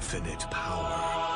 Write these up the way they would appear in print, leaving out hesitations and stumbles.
infinite power.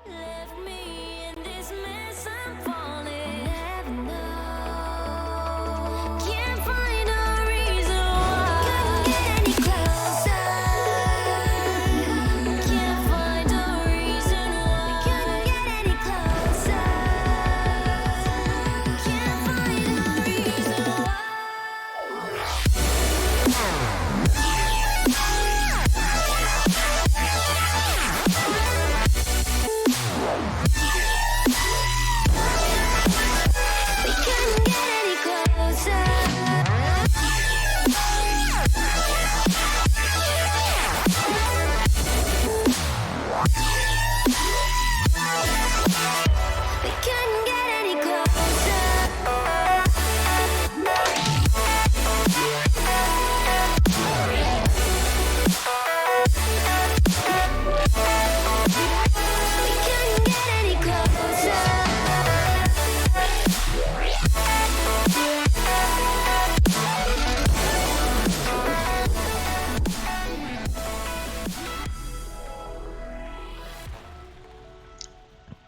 Left me in this mess I'm falling. Never know. Can't find a reason why. Couldn't get any closer. Can't find a reason why. Couldn't get any closer. Can't find a reason why. We couldn't get any closer. We couldn't get any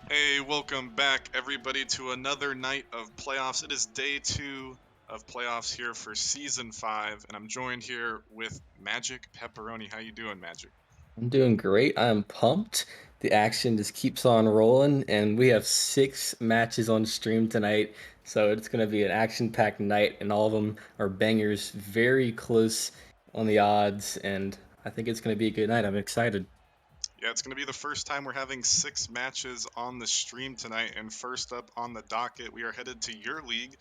Hey, welcome back, everybody, to another night of playoffs. It is day 2 of playoffs here for Season 5, and I'm joined here with Magic Pepperoni. How you doing, Magic? I'm doing great. I'm pumped. The action just keeps on rolling, and we have 6 matches on stream tonight. So it's going to be an action-packed night, and all of them are bangers, very close on the odds, and I think it's going to be a good night. I'm excited. Yeah, it's going to be the first time we're having 6 matches on the stream tonight, and first up on the docket, we are headed to your league.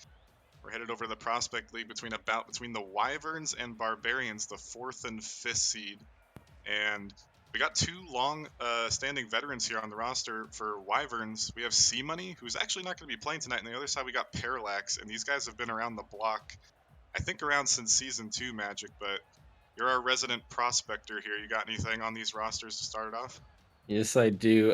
We're headed over to the Prospect League between the Wyverns and Barbarians, the 4th and 5th seed. And we got 2 long standing veterans here on the roster for Wyverns. We have C Money, who's actually not going to be playing tonight. And the other side, we got Parallax. And these guys have been around the block, I think around since Season 2 Magic. But you're our resident prospector here. You got anything on these rosters to start it off? Yes, I do.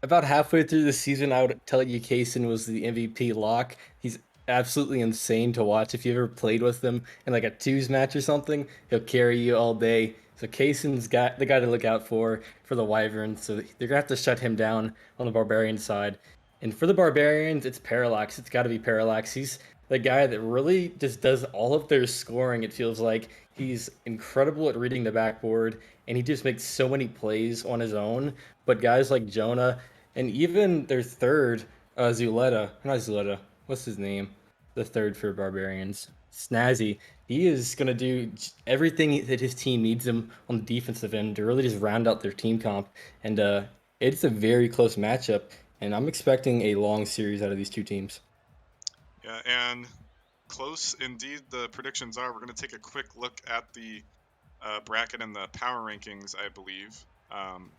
About halfway through the season, I would tell you Kaysen was the MVP lock. He's absolutely insane to watch. If you ever played with him in like a twos match or something, he'll carry you all day. So Kaysen's got the guy to look out for the Wyverns. So they're gonna have to shut him down on the Barbarian side. And for the Barbarians, it's Parallax. It's got to be Parallax. He's the guy that really just does all of their scoring. It feels like he's incredible at reading the backboard, and he just makes so many plays on his own. But guys like Jonah and even their third, Zuleta, not Zuleta, what's his name? The third for Barbarians, Snazzy. He is going to do everything that his team needs him on the defensive end to really just round out their team comp. And it's a very close matchup, and I'm expecting a long series out of these two teams. Yeah, and close indeed the predictions are. We're going to take a quick look at the bracket and the power rankings, I believe,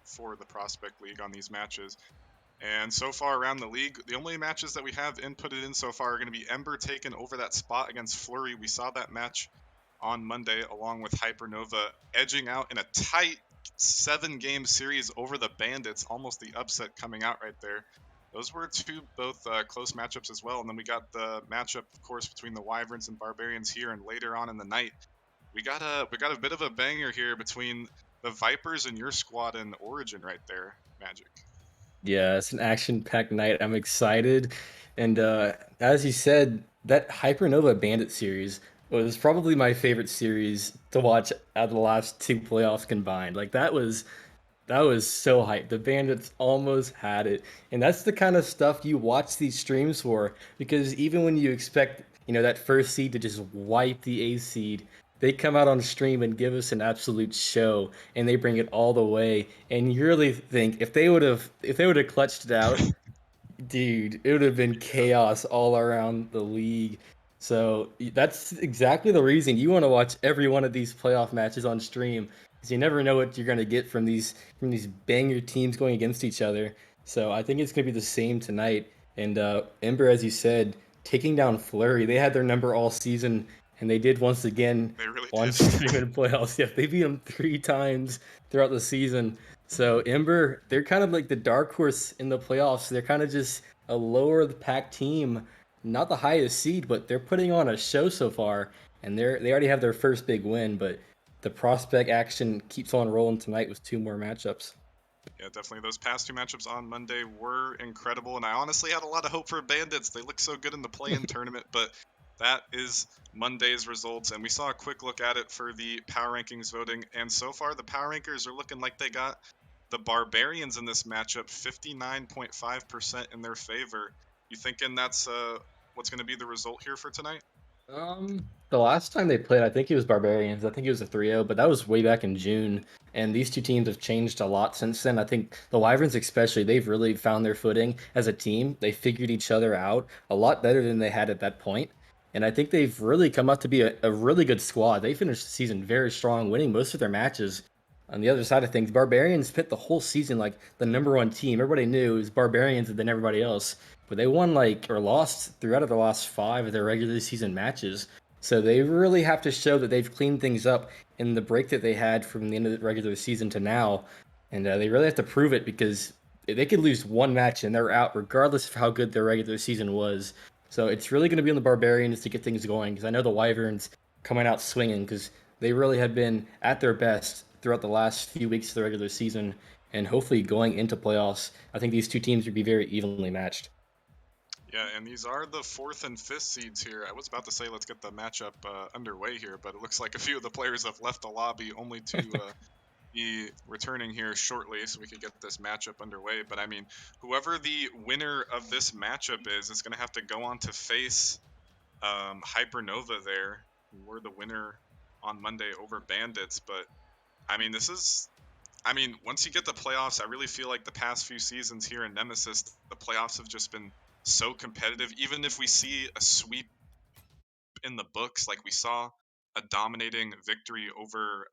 for the Prospect League on these matches. And so far around the league, the only matches that we have inputted in so far are going to be Ember taking over that spot against Flurry. We saw that match on Monday, along with Hypernova edging out in a tight 7-game series over the Bandits, almost the upset coming out right there. Those were both close matchups as well. And then we got the matchup, of course, between the Wyverns and Barbarians here, and later on in the night, we got a bit of a banger here between the Vipers and your squad in Origin right there, Magic. Yeah, it's an action-packed night. I'm excited. And as you said, that Hypernova Bandit series was probably my favorite series to watch out of the last 2 playoffs combined. Like that was so hyped. The Bandits almost had it. And that's the kind of stuff you watch these streams for, because even when you expect, that first seed to just wipe the A seed, they come out on stream and give us an absolute show, and they bring it all the way. And you really think if they would have clutched it out, dude, it would have been Yeah. chaos all around the league. So that's exactly the reason you want to watch every one of these playoff matches on stream, because you never know what you're gonna get from these banger teams going against each other. So I think it's gonna be the same tonight. And Ember, as you said, taking down Flurry, they had their number all season, and they did once again They really on did. stream in playoffs. Yeah, they beat them 3 times throughout the season. So Ember, they're kind of like the dark horse in the playoffs. They're kind of just a lower of the pack team, not the highest seed, but they're putting on a show so far, and they already have their first big win. But the prospect action keeps on rolling tonight with 2 more matchups. Yeah, definitely. Those past 2 matchups on Monday were incredible, and I honestly had a lot of hope for Bandits. They look so good in the play-in tournament, but that is Monday's results, and we saw a quick look at it for the power rankings voting, and so far the power rankers are looking like they got the Barbarians in this matchup 59.5% in their favor. You thinking that's what's going to be the result here for tonight? The last time they played, I think it was Barbarians. I think it was a 3-0, but that was way back in June. And these two teams have changed a lot since then. I think the Wyverns, especially, they've really found their footing as a team. They figured each other out a lot better than they had at that point. And I think they've really come out to be a really good squad. They finished the season very strong, winning most of their matches. On the other side of things, Barbarians spent the whole season like the number 1 team. Everybody knew it was Barbarians and then everybody else. But they won like or lost 3 out of the last 5 of their regular season matches. So they really have to show that they've cleaned things up in the break that they had from the end of the regular season to now. And they really have to prove it, because they could lose 1 match and they're out, regardless of how good their regular season was. So it's really going to be on the Barbarians to get things going, because I know the Wyverns coming out swinging, because they really have been at their best throughout the last few weeks of the regular season. And hopefully going into playoffs, I think these two teams would be very evenly matched. Yeah, and these are the 4th and 5th seeds here. I was about to say let's get the matchup underway here, but it looks like a few of the players have left the lobby only to be returning here shortly so we could get this matchup underway. But I mean, whoever the winner of this matchup is going to have to go on to face Hypernova there, who were the winner on Monday over Bandits. But I mean, once you get the playoffs, I really feel like the past few seasons here in Nemesis, the playoffs have just been so competitive. Even if we see a sweep in the books, like we saw a dominating victory over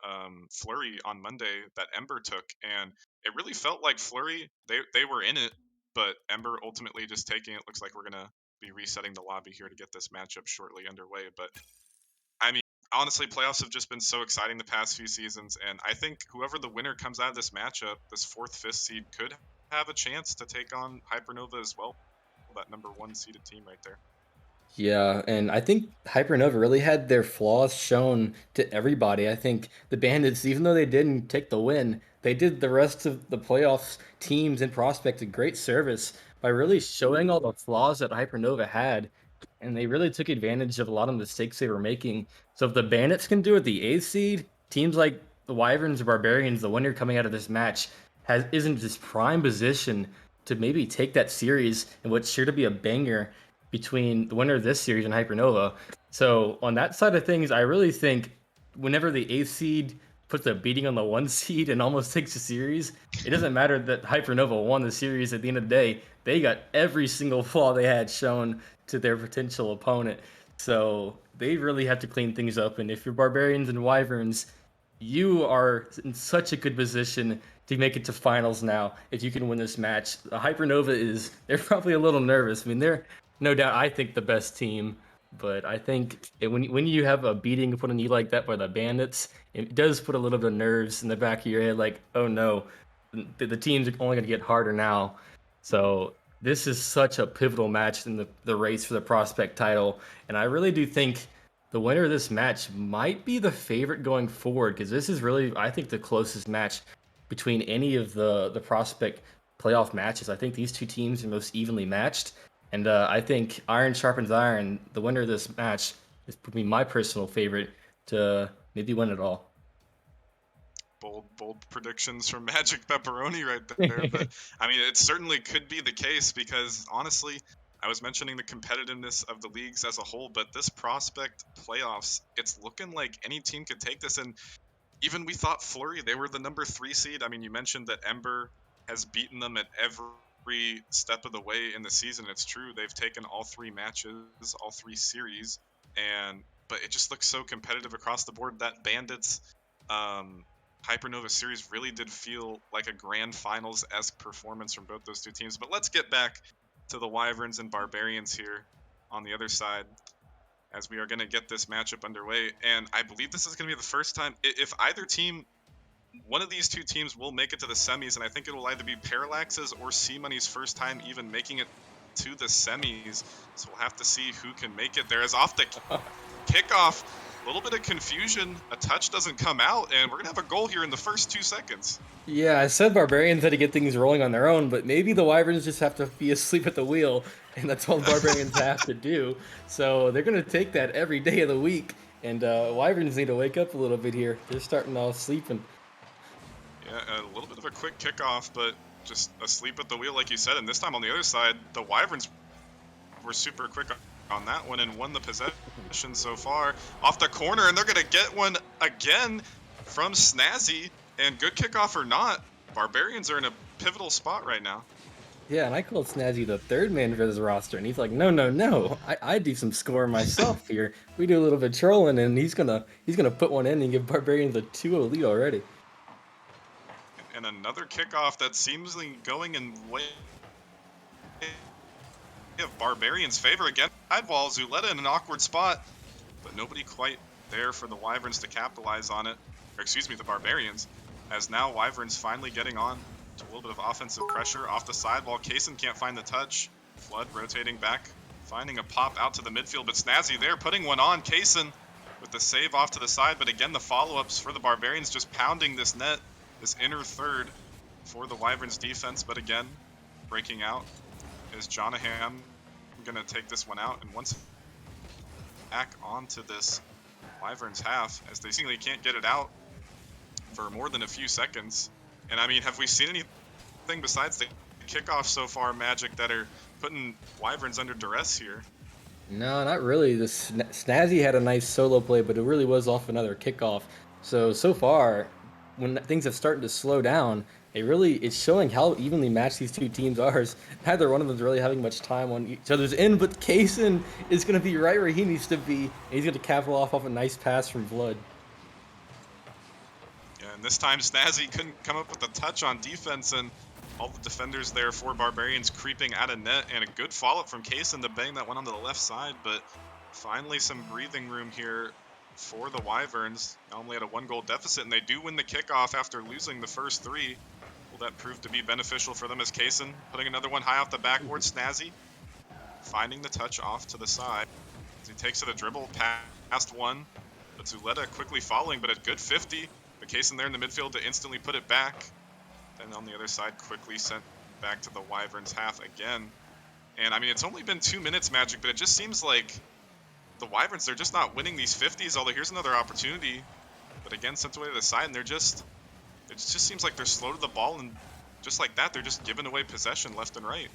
Flurry on Monday that Ember took, and it really felt like Flurry they were in it, but Ember ultimately just taking it. Looks like we're gonna be resetting the lobby here to get this matchup shortly underway. But I mean, honestly, playoffs have just been so exciting the past few seasons, and I think whoever the winner comes out of this matchup, this 4th, 5th seed could have a chance to take on Hypernova as well, that number 1 seeded team right there. Yeah, and I think Hypernova really had their flaws shown to everybody. I think the Bandits, even though they didn't take the win, they did the rest of the playoffs teams and prospect a great service by really showing all the flaws that Hypernova had. And they really took advantage of a lot of mistakes they were making. So if the Bandits can do it, the 8th seed, teams like the Wyverns or Barbarians, the winner coming out of this match, has isn't just prime position to maybe take that series and what's sure to be a banger between the winner of this series and Hypernova. So on that side of things, I really think whenever the 8th seed puts a beating on the 1 seed and almost takes the series, it doesn't matter that Hypernova won the series. At the end of the day, they got every single flaw they had shown to their potential opponent. So they really have to clean things up. And if you're Barbarians and Wyverns, you are in such a good position to make it to finals now if you can win this match. The Hypernova is, they're probably a little nervous. I mean, they're no doubt, I think, the best team, but I think when you have a beating put on you like that by the Bandits, it does put a little bit of nerves in the back of your head, like, oh no, the team's only going to get harder now. So this is such a pivotal match in the race for the prospect title, and I really do think the winner of this match might be the favorite going forward, because this is really, I think, the closest match between any of the prospect playoff matches. I think these two teams are most evenly matched, and I think iron sharpens iron. The winner of this match is probably my personal favorite to maybe win it all. Bold predictions from Magic Pepperoni right there. But I mean, it certainly could be the case because honestly, I was mentioning the competitiveness of the leagues as a whole, but this prospect playoffs, it's looking like any team could take this. And even we thought Flurry, they were the number 3 seed. I mean, you mentioned that Ember has beaten them at every step of the way in the season. It's true. They've taken all 3 matches, all 3 series. But it just looks so competitive across the board. That Bandits Hypernova series really did feel like a grand finals-esque performance from both those two teams. But let's get back to the Wyverns and Barbarians here on the other side, as we are going to get this matchup underway. And I believe this is going to be the first time, if either team, one of these two teams will make it to the semis, and I think it will either be Parallax's or C-Money's first time even making it to the semis. So we'll have to see who can make it there. As off the kickoff, a little bit of confusion, a touch doesn't come out, and we're going to have a goal here in the first 2 seconds. Yeah, I said Barbarians had to get things rolling on their own, but maybe the Wyverns just have to be asleep at the wheel, and that's all the Barbarians have to do. So they're going to take that every day of the week, and Wyverns need to wake up a little bit here. They're starting off sleeping. Yeah, a little bit of a quick kickoff, but just asleep at the wheel, like you said. And this time on the other side, the Wyverns were super quick on that one and won the possession so far. Off the corner, and they're going to get one again from Snazzy. And good kickoff or not, Barbarians are in a pivotal spot right now. Yeah, and I called Snazzy the third man for this roster, and he's like, no, no, no, I do some scoring myself here. We do a little bit of trolling, and he's gonna put one in and give Barbarians a 2-0 lead already. And another kickoff that seems going in way of Barbarians' favor again. Sidewall, Zuleta in an awkward spot, but nobody quite there for the Wyverns to capitalize on it. Or excuse me, the Barbarians. As now Wyverns finally getting on to a little bit of offensive pressure off the sidewall. Kaysen can't find the touch. Flood rotating back, finding a pop out to the midfield, but Snazzy there putting one on. Kaysen with the save off to the side, but again the follow-ups for the Barbarians just pounding this net, this inner third for the Wyverns defense. But again, breaking out is Jonaham gonna take this one out, and once back onto this Wyverns half as they seemingly can't get it out for more than a few seconds. And I mean, have we seen anything besides the kickoff so far, Magic, that are putting Wyverns under duress here? No, not really. The Snazzy had a nice solo play, but it really was off another kickoff. So far, when things have started to slow down, it's showing how evenly matched these two teams are. Neither one of them's really having much time on each other's end, but Kaysen is going to be right where he needs to be, and he's going to capitalize off a nice pass from Blood. Yeah, and this time Snazzy couldn't come up with a touch on defense, and all the defenders there for Barbarians creeping out of net, and a good follow-up from Kaysen to bang that one onto the left side. But finally some breathing room here for the Wyverns. Only at a 1-goal deficit, and they do win the kickoff after losing the first 3. Will that prove to be beneficial for them as Kaysen putting another one high off the backboard? Snazzy finding the touch off to the side as he takes it a dribble past one, but Zuleta quickly following, but a good 50. But Kaysen there in the midfield to instantly put it back. Then on the other side, quickly sent back to the Wyverns half again. And I mean, it's only been 2 minutes, Magic, but it just seems like the Wyverns, they're just not winning these 50s, although here's another opportunity. But again, sent away to the side, and it just seems like they're slow to the ball, and just like that, they're just giving away possession left and right.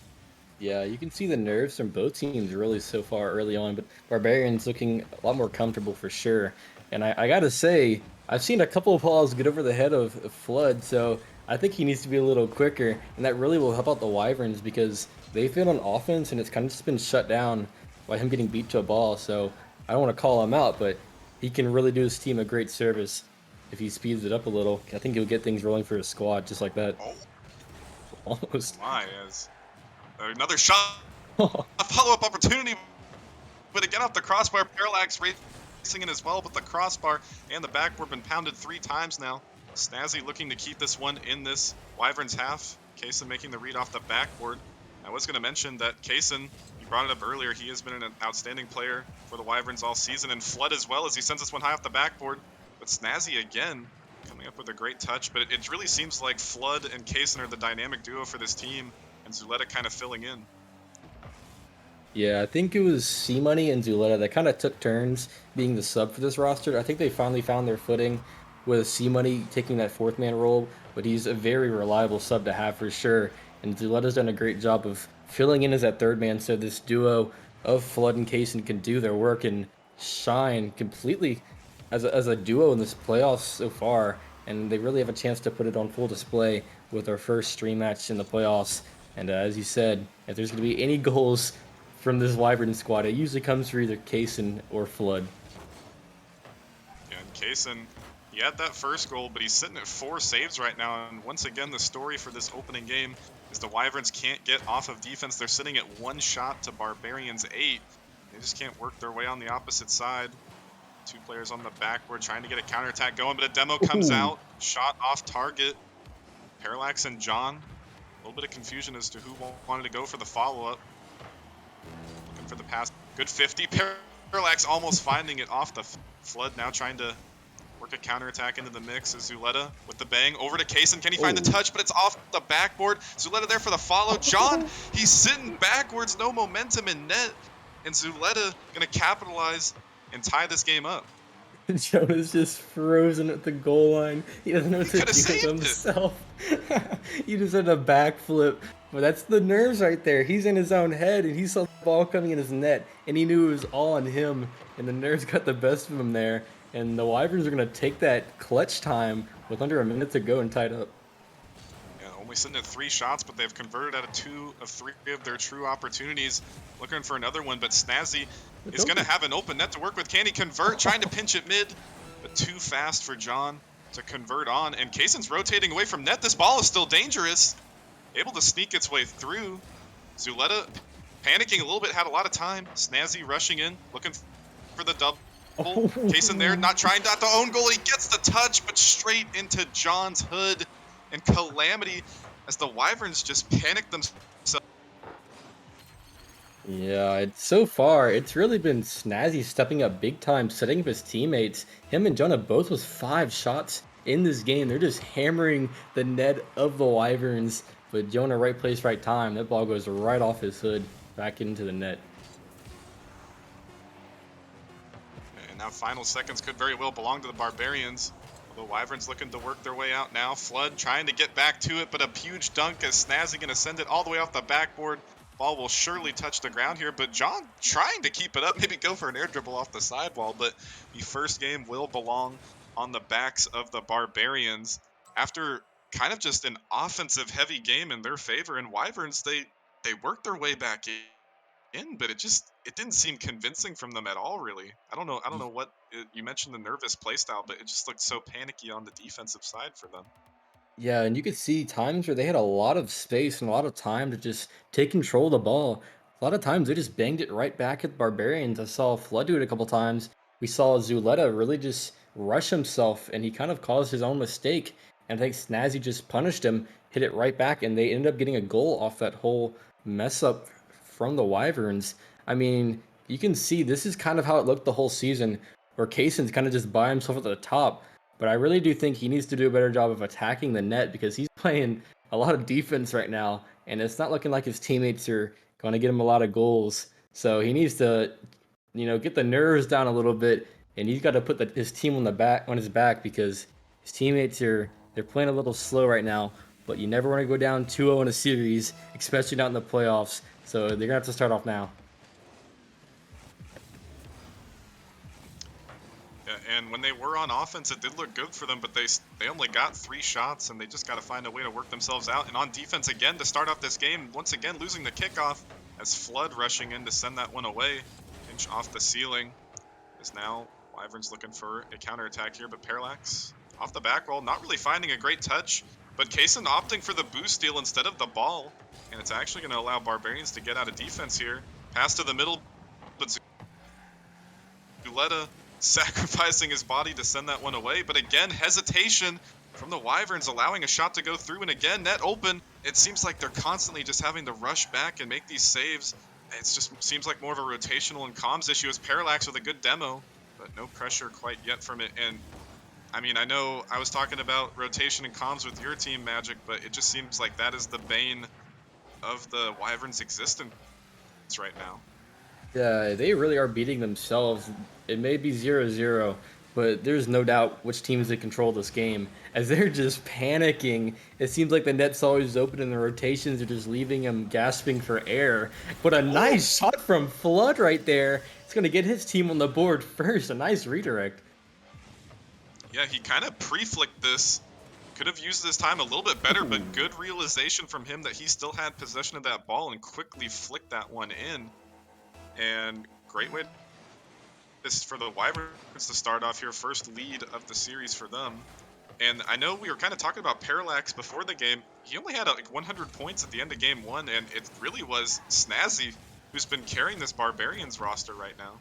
Yeah, you can see the nerves from both teams really so far early on, but Barbarians looking a lot more comfortable for sure. And I gotta say, I've seen a couple of balls get over the head of Flood, so I think he needs to be a little quicker, and that really will help out the Wyverns because they've been on offense and it's kind of just been shut down by him getting beat to a ball. So I don't want to call him out, but he can really do his team a great service if he speeds it up a little. I think he'll get things rolling for his squad just like that. Oh Almost. my, as another shot, a follow-up opportunity, but again off the crossbar. Parallax racing in as well, but the crossbar and the backboard been pounded 3 times now. Snazzy looking to keep this one in this Wyverns half. Kaysen making the read off the backboard. I was going to mention that Kaysen, you brought it up earlier, he has been an outstanding player for the Wyverns all season, and Flood as well as he sends this one high off the backboard. But Snazzy again coming up with a great touch, but it really seems like Flood and Kaysen are the dynamic duo for this team, and Zuleta kind of filling in. Yeah, I think it was C-Money and Zuleta that kind of took turns being the sub for this roster. I think they finally found their footing with C-Money taking that 4th man role, but he's a very reliable sub to have for sure. And Zuleta's done a great job of filling in as that 3rd man, so this duo of Flood and Kaysen can do their work and shine completely as a duo in this playoffs so far. And they really have a chance to put it on full display with our first stream match in the playoffs. And as you said, if there's going to be any goals from this Wyvern squad. It usually comes for either Kaysen or Flood. Yeah, and Kaysen, he had that first goal, but he's sitting at 4 saves right now. And once again, the story for this opening game is the Wyverns can't get off of defense. They're sitting at 1 shot to Barbarians 8. They just can't work their way on the opposite side. 2 players on the backboard trying to get a counterattack going, but a demo comes Ooh. out, shot off target. Parallax and John, a little bit of confusion as to who wanted to go for the follow-up. Looking for the pass. Good 50. Parallax almost finding it off the Flood, now trying to work a counterattack into the mix as Zuleta with the bang over to Kaysen. Can he find the touch? But it's off the backboard. Zuleta there for the follow. John, he's sitting backwards, no momentum in net. And Zuleta gonna capitalize and tie this game up. Jonah's just frozen at the goal line. He doesn't know what to do could've with saved it. himself. He just had a backflip. But that's the nerves right there. He's in his own head, and he saw the ball coming in his net, and he knew it was all on him, and the nerves got the best of him there. And the Wyverns are going to take that clutch time with under a minute to go and tie it up. Yeah, only sitting at 3 shots, but they've converted out of 2 of 3 of their true opportunities. Looking for another one, but Snazzy is going to have an open net to work with. Can he convert? Trying to pinch it mid, but too fast for John to convert on. And Kaysen's rotating away from net. This ball is still dangerous. Able to sneak its way through. Zuleta panicking a little bit, had a lot of time. Snazzy rushing in, looking for the double. Kaysen there, not to own goal. He gets the touch, but straight into John's hood. And calamity as the Wyverns just panic themselves. Yeah, so far, it's really been Snazzy stepping up big time, setting up his teammates. Him and Jonah both with 5 shots in this game. They're just hammering the net of the Wyverns. But Jonah, right place, right time. That ball goes right off his hood, back into the net. And now final seconds could very well belong to the Barbarians. The Wyverns looking to work their way out now. Flood trying to get back to it, but a huge dunk as Snazzy going to send it all the way off the backboard. Ball will surely touch the ground here, but John trying to keep it up, maybe go for an air dribble off the sidewall, but the first game will belong on the backs of the Barbarians. After kind of just an offensive heavy game in their favor, and Wyverns, they worked their way back in, but it didn't seem convincing from them at all, really. I don't know what you mentioned, the nervous play style, but it just looked so panicky on the defensive side for them. Yeah, and you could see times where they had a lot of space and a lot of time to just take control of the ball. A lot of times they just banged it right back at the Barbarians. I saw Flood do it a couple times. We saw Zuleta really just rush himself, and he kind of caused his own mistake. And I think Snazzy just punished him, hit it right back, and they ended up getting a goal off that whole mess up from the Wyverns. I mean, you can see this is kind of how it looked the whole season, where Kaysen's kind of just by himself at the top. But I really do think he needs to do a better job of attacking the net because he's playing a lot of defense right now, and it's not looking like his teammates are going to get him a lot of goals. So he needs to, get the nerves down a little bit, and he's got to put his team on his back because his teammates they're playing a little slow right now. But you never want to go down 2-0 in a series, especially not in the playoffs. So they're gonna have to start off now. Yeah, and when they were on offense, it did look good for them, but they only got 3 shots, and they just got to find a way to work themselves out. And on defense again to start off this game, once again losing the kickoff as Flood rushing in to send that one away. Inch off the ceiling is now Wyverns looking for a counterattack here, but Parallax off the back roll, not really finding a great touch, but Kaysen opting for the boost steal instead of the ball, and it's actually going to allow Barbarians to get out of defense here. Pass to the middle, but Zuleta sacrificing his body to send that one away, but again, hesitation from the Wyverns allowing a shot to go through, and again, net open. It seems like they're constantly just having to rush back and make these saves. It just seems like more of a rotational and comms issue as Parallax with a good demo, but no pressure quite yet from it. And I mean, I know I was talking about rotation and comms with your team, Magic, but it just seems like that is the bane of the Wyverns' existence right now. Yeah, they really are beating themselves. It may be 0-0, but there's no doubt which teams that control this game. As they're just panicking, it seems like the net's always open and the rotations are just leaving them gasping for air. But a nice shot from Flood right there. It's going to get his team on the board first. A nice redirect. Yeah, he kind of pre-flicked this. Could have used this time a little bit better, but good realization from him that he still had possession of that ball and quickly flicked that one in. And great way this for the Wyverns to start off here. First lead of the series for them. And I know we were kind of talking about Parallax before the game. He only had like 100 points at the end of game 1, and it really was Snazzy who's been carrying this Barbarians roster right now.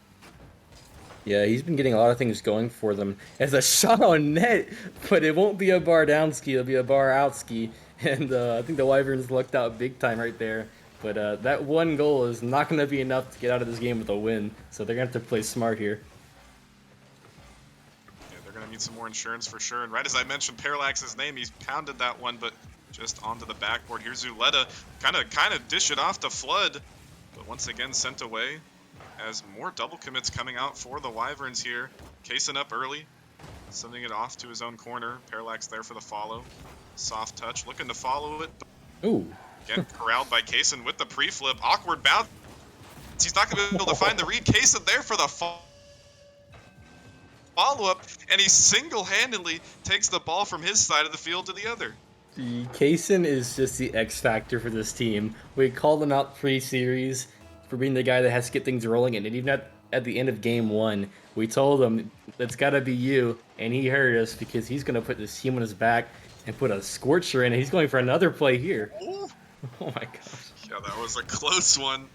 Yeah, he's been getting a lot of things going for them. As a shot on net, but it won't be a bar down ski, it'll be a bar out ski. And I think the Wyverns lucked out big time right there. But that one goal is not going to be enough to get out of this game with a win. So they're going to have to play smart here. Yeah, they're going to need some more insurance for sure. And right as I mentioned Parallax's name, he's pounded that one, but just onto the backboard. Here's Zuleta, kind of dish it off to Flood, but once again sent away. As more double commits coming out for the Wyverns here. Kaysen up early, sending it off to his own corner. Parallax there for the follow. Soft touch, looking to follow it. Ooh. Again, corralled by Kaysen with the pre-flip. Awkward bounce. He's not going to be able to find the read. Kaysen there for the follow-up, and he single-handedly takes the ball from his side of the field to the other. Kaysen is just the X factor for this team. We called him out pre-series for being the guy that has to get things rolling, and even at the end of game 1, we told him that's got to be you, and he heard us because he's going to put this team on his back and put a scorcher in, and he's going for another play here. Ooh. Oh my gosh. Yeah, that was a close one.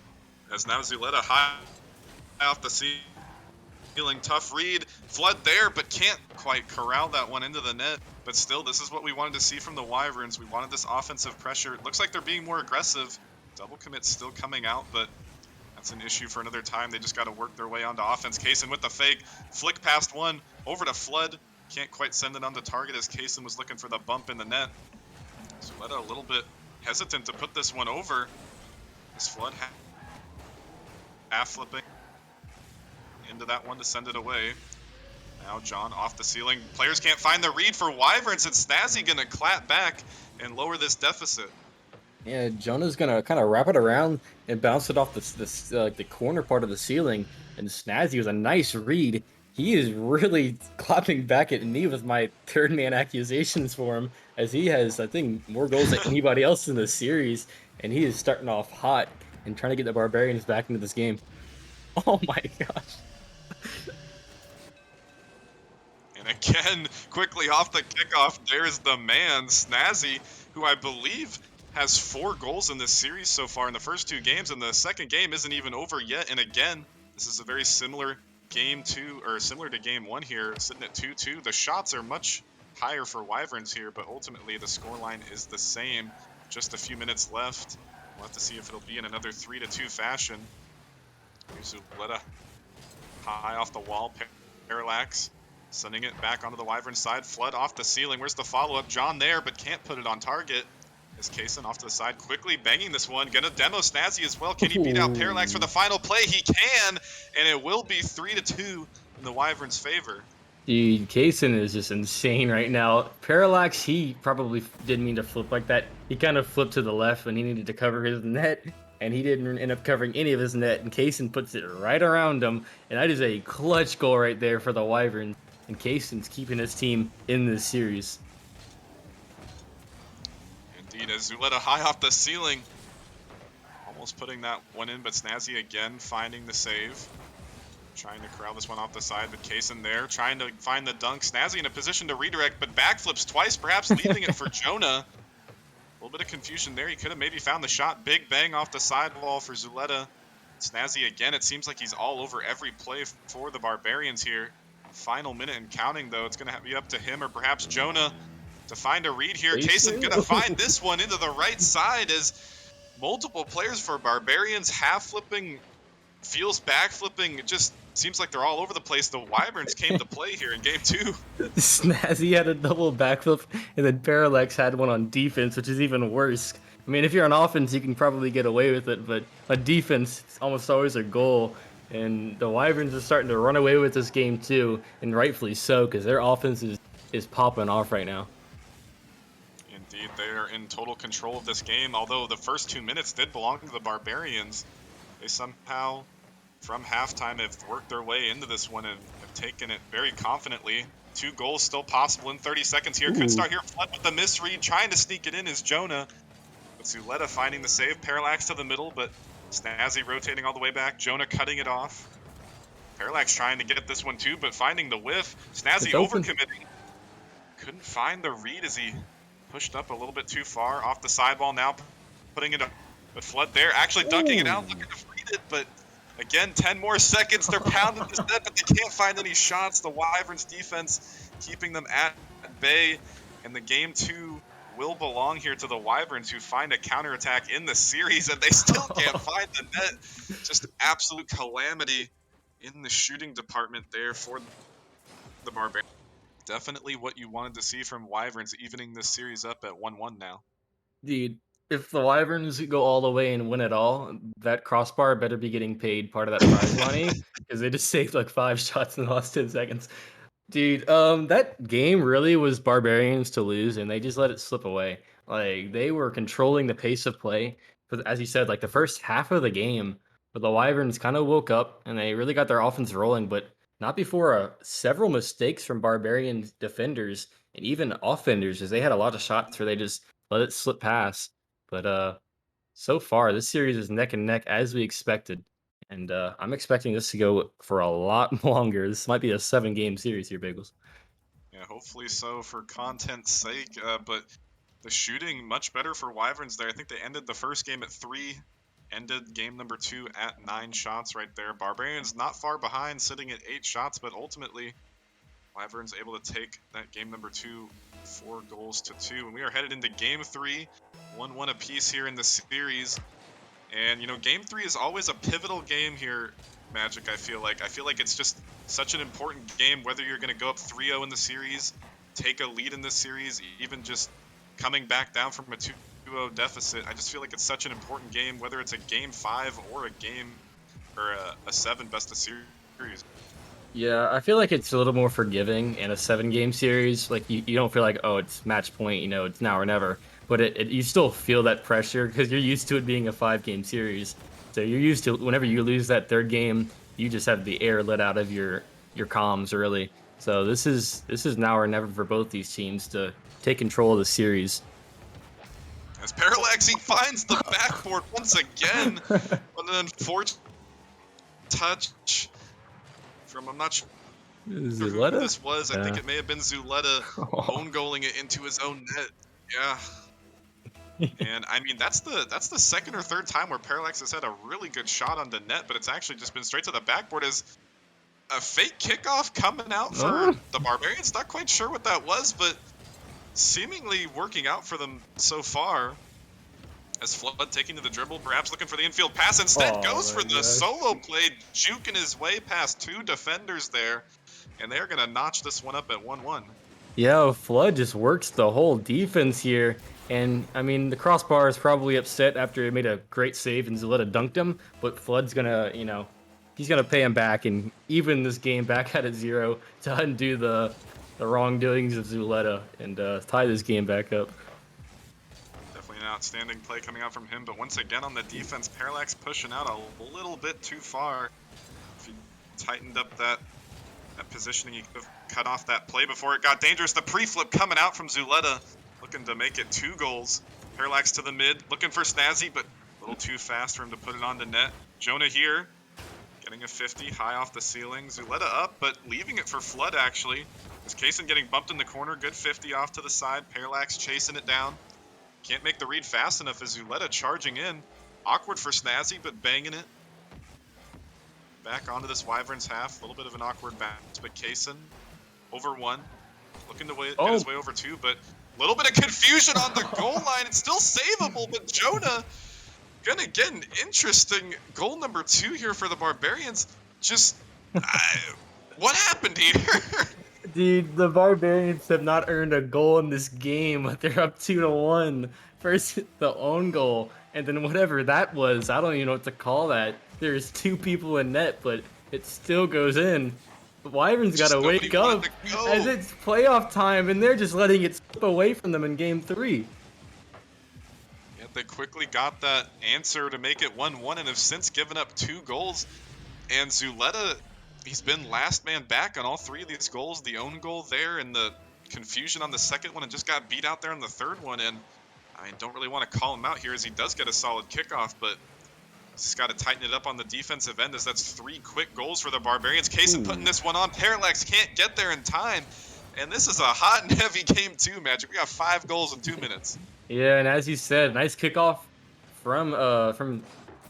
As now Zuleta high off the ceiling, tough read. Flood there, but can't quite corral that one into the net. But still, this is what we wanted to see from the Wyverns. We wanted this offensive pressure. It looks like they're being more aggressive. Double commit still coming out, but that's an issue for another time. They just got to work their way onto offense. Kaysen with the fake. Flick past one. Over to Flood. Can't quite send it on the target as Kaysen was looking for the bump in the net. Zuleta a little bit hesitant to put this one over. This Flood half flipping into that one to send it away. Now John off the ceiling. Players can't find the read for Wyverns, and Snazzy gonna clap back and lower this deficit. Yeah, Jonah's gonna kind of wrap it around and bounce it off the corner part of the ceiling. And Snazzy was a nice read. He is really clapping back at me with my third man accusations for him, as he has, I think, more goals than anybody else in the series. And he is starting off hot and trying to get the Barbarians back into this game. Oh my gosh. And again, quickly off the kickoff, there's the man, Snazzy, who I believe has 4 goals in this series so far in the first 2 games, and the second game isn't even over yet. And again, this is a very similar game 2, or similar to game 1 here, sitting at 2-2. The shots are much higher for Wyverns here, but ultimately the scoreline is the same. Just a few minutes left. We'll have to see if it'll be in another 3-2 fashion. Here's Zuleta high off the wall. Parallax sending it back onto the Wyvern side. Flood off the ceiling. Where's the follow-up? John there, but can't put it on target. Is Kaysen off to the side, quickly banging this one. Gonna demo Snazzy as well. Can he beat out Parallax for the final play? He can, and it will be 3-2 in the Wyverns' favor. Dude, Kaysen is just insane right now. Parallax, he probably didn't mean to flip like that. He kind of flipped to the left when he needed to cover his net, and he didn't end up covering any of his net, and Kaysen puts it right around him, and that is a clutch goal right there for the Wyverns, and Kaysen's keeping his team in this series. Indeed, as Zuleta high off the ceiling. Almost putting that one in, but Snazzy again finding the save. Trying to corral this one off the side, but Kaysen there, trying to find the dunk. Snazzy in a position to redirect, but backflips twice, perhaps leaving it for Jonah. A little bit of confusion there. He could have maybe found the shot. Big bang off the sidewall for Zuleta. Snazzy again, it seems like he's all over every play for the Barbarians here. Final minute and counting, though. It's going to be up to him or perhaps Jonah to find a read here. Kaysen going to find this one into the right side as multiple players for Barbarians half-flipping, feels back-flipping. It just seems like they're all over the place. The Wyverns came to play here in game 2. Snazzy had a double backflip, and then Parallax had one on defense, which is even worse. I mean, if you're on offense, you can probably get away with it, but on defense, it's almost always a goal. And the Wyverns are starting to run away with this game too, and rightfully so, because their offense is popping off right now. Indeed, they're in total control of this game, although the first 2 minutes did belong to the Barbarians. They somehow, from halftime, have worked their way into this one and have taken it very confidently. 2 goals still possible in 30 seconds here. Could start here. Flood with the misread, trying to sneak it in is Jonah. But Zuleta finding the save. Parallax to the middle, but Snazzy rotating all the way back. Jonah cutting it off. Parallax trying to get this one too, but finding the whiff. Snazzy It's open. overcommitting. Couldn't find the read as he pushed up a little bit too far. Off the sideball now, putting it up. But Flood there, actually dunking it out, looking to feed it, but again, 10 more seconds. They're pounding this net, but they can't find any shots. The Wyverns defense keeping them at bay, and the game 2 will belong here to the Wyverns, who find a counterattack in the series, and they still can't find the net. Just absolute calamity in the shooting department there for the Barbarians. Definitely what you wanted to see from Wyverns, evening this series up at 1-1 now. Dude, if the Wyverns go all the way and win it all, that crossbar better be getting paid part of that prize money because they just saved like 5 shots in the last 10 seconds. Dude, that game really was Barbarians to lose, and they just let it slip away. Like they were controlling the pace of play, but as you said, like the first half of the game, but the Wyverns kind of woke up and they really got their offense rolling, but not before several mistakes from Barbarian defenders and even offenders, as they had a lot of shots where they just let it slip past. But so far this series is neck and neck as we expected. And I'm expecting this to go for a lot longer. This might be a 7-game series here, Bagels. Yeah, hopefully so for content's sake. But the shooting much better for Wyverns there. I think they ended the first game at 3, ended game number 2 at 9 shots right there. Barbarians not far behind, sitting at 8 shots, but ultimately Wyverns able to take that game number 2 4-2, and we are headed into game 3, 1-1 apiece here in the series. And game 3 is always a pivotal game here, Magic. I feel like it's just such an important game, whether you're going to go up 3-0 in the series, take a lead in this series, even just coming back down from a 2-0 deficit. I just feel like it's such an important game, whether it's a game 5 or a game or a 7 best of series. Yeah, I feel like it's a little more forgiving in a 7-game series. Like you don't feel like, oh, it's match point, it's now or never. But you still feel that pressure because you're used to it being a 5-game series. So you're used to whenever you lose that 3rd game, you just have the air let out of your comms really. So this is now or never for both these teams to take control of the series. As Parallax, he finds the backboard once again. An unfortunate touch from, I'm not sure who Zuleta? this was. I think Yeah. it may have been Zuleta own goaling it into his own net. Yeah. And I mean, that's the 2nd or 3rd time where Parallax has had a really good shot on the net, but it's actually just been straight to the backboard as a fake kickoff coming out for the Barbarians. Not quite sure what that was, but seemingly working out for them so far. As Flood taking to the dribble, perhaps looking for the infield pass, instead goes for the solo play, juking his way past 2 defenders there, and they're going to notch this one up at 1-1. Yeah, Flood just works the whole defense here. And, I mean, the crossbar is probably upset after he made a great save and Zuleta dunked him. But Flood's going to, he's going to pay him back and even this game back at 0 to undo the wrongdoings of Zuleta and tie this game back up. Definitely an outstanding play coming out from him. But once again on the defense, Parallax pushing out a little bit too far. If he tightened up that positioning, he could have cut off that play before it got dangerous. The pre-flip coming out from Zuleta, looking to make it 2 goals. Parallax to the mid, looking for Snazzy, but a little too fast for him to put it on the net. Jonah here, getting a 50, high off the ceiling. Zuleta up, but leaving it for Flood, actually. As Kaysen getting bumped in the corner, good 50 off to the side. Parallax chasing it down. Can't make the read fast enough as Zuleta charging in. Awkward for Snazzy, but banging it. Back onto this Wyverns half. A little bit of an awkward bounce, but Kaysen over 1. Looking to get his way over 2, but a little bit of confusion on the goal line. It's still savable, but Jonah gonna get an interesting goal number 2 here for the Barbarians. Just, what happened here? Dude, the Barbarians have not earned a goal in this game. They're up 2-1. First, the own goal, and then whatever that was. I don't even know what to call that. There's 2 people in net, but it still goes in. The Wyverns got to wake up as it's playoff time, and they're just letting it slip away from them in game 3. Yeah, they quickly got that answer to make it 1-1 and have since given up 2 goals. And Zuleta, he's been last man back on all 3 of these goals. The own goal there and the confusion on the second one, and just got beat out there on the third one. And I mean, don't really want to call him out here as he does get a solid kickoff, but Just got to tighten it up on the defensive end, as that's 3 quick goals for the Barbarians. Kaysen putting this one on. Parallax can't get there in time. And this is a hot and heavy game too, Magic. We got 5 goals in 2 minutes. Yeah, and as you said, nice kickoff from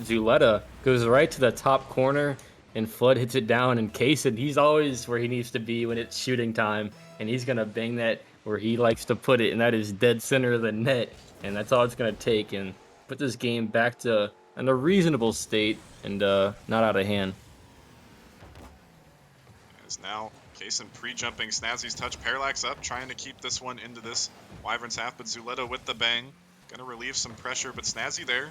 Zuleta, goes right to the top corner, and Flood hits it down. And Kaysen, he's always where he needs to be when it's shooting time, and he's gonna bang that where he likes to put it, and that is dead center of the net. And that's all it's gonna take, and put this game back to in a reasonable state and not out of hand. As now Kaysen pre-jumping Snazzy's touch. Parallax up, trying to keep this one into this Wyverns half, but Zuleta with the bang. Gonna relieve some pressure, but Snazzy there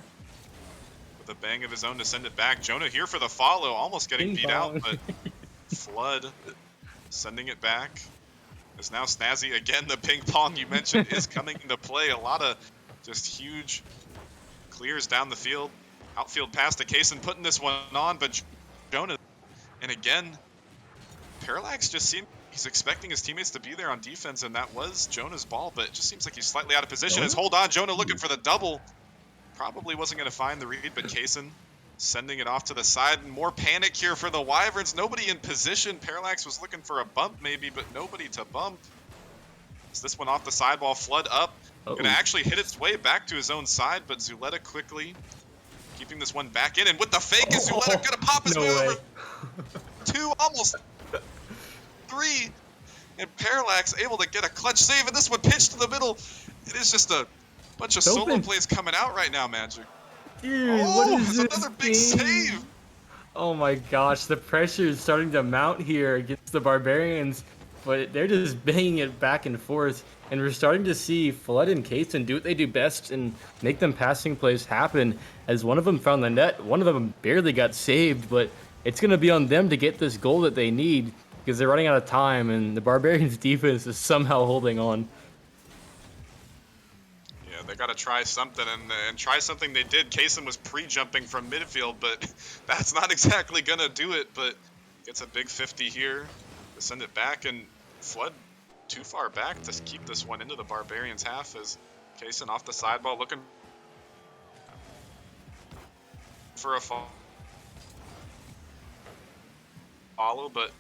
with a bang of his own to send it back. Jonah here for the follow, almost getting Ping beat out, pong. but Flood sending it back. As now Snazzy, again, the ping pong you mentioned is coming into play. A lot of just huge clears down the field. Outfield pass to Kaysen, putting this one on, but Jonah, and again, Parallax just seemed he's expecting his teammates to be there on defense, and that was Jonah's ball, but it just seems like he's slightly out of position. As hold on, Jonah looking for the double. Probably wasn't going to find the read, but Kaysen sending it off to the side. And more panic here for the Wyverns. Nobody in position. Parallax was looking for a bump maybe, but nobody to bump. Is this one off the sidewall? Flood up. Going to actually hit its way back to his own side, but Zuleta quickly keeping this one back in. And with the fake, is Zuleta going to pop his way over? 2, almost 3, and Parallax able to get a clutch save, and this one pitched to the middle. It is just a bunch of solo plays coming out right now, Magic. Dude, Oh, what is it's this another big game? save. Oh my gosh, the pressure is starting to mount here against the Barbarians, but they're just banging it back and forth, and we're starting to see Flood and Kaysen do what they do best and make them passing plays happen. As one of them found the net, one of them barely got saved, but it's going to be on them to get this goal that they need because they're running out of time, and the Barbarians' defense is somehow holding on. Yeah, they got to try something, and try something they did. Kaysen was pre-jumping from midfield, but that's not exactly going to do it, but gets a big 50 here to send it back, and Flood too far back to keep this one into the Barbarians half, as Kaysen off the sideball looking for a follow, but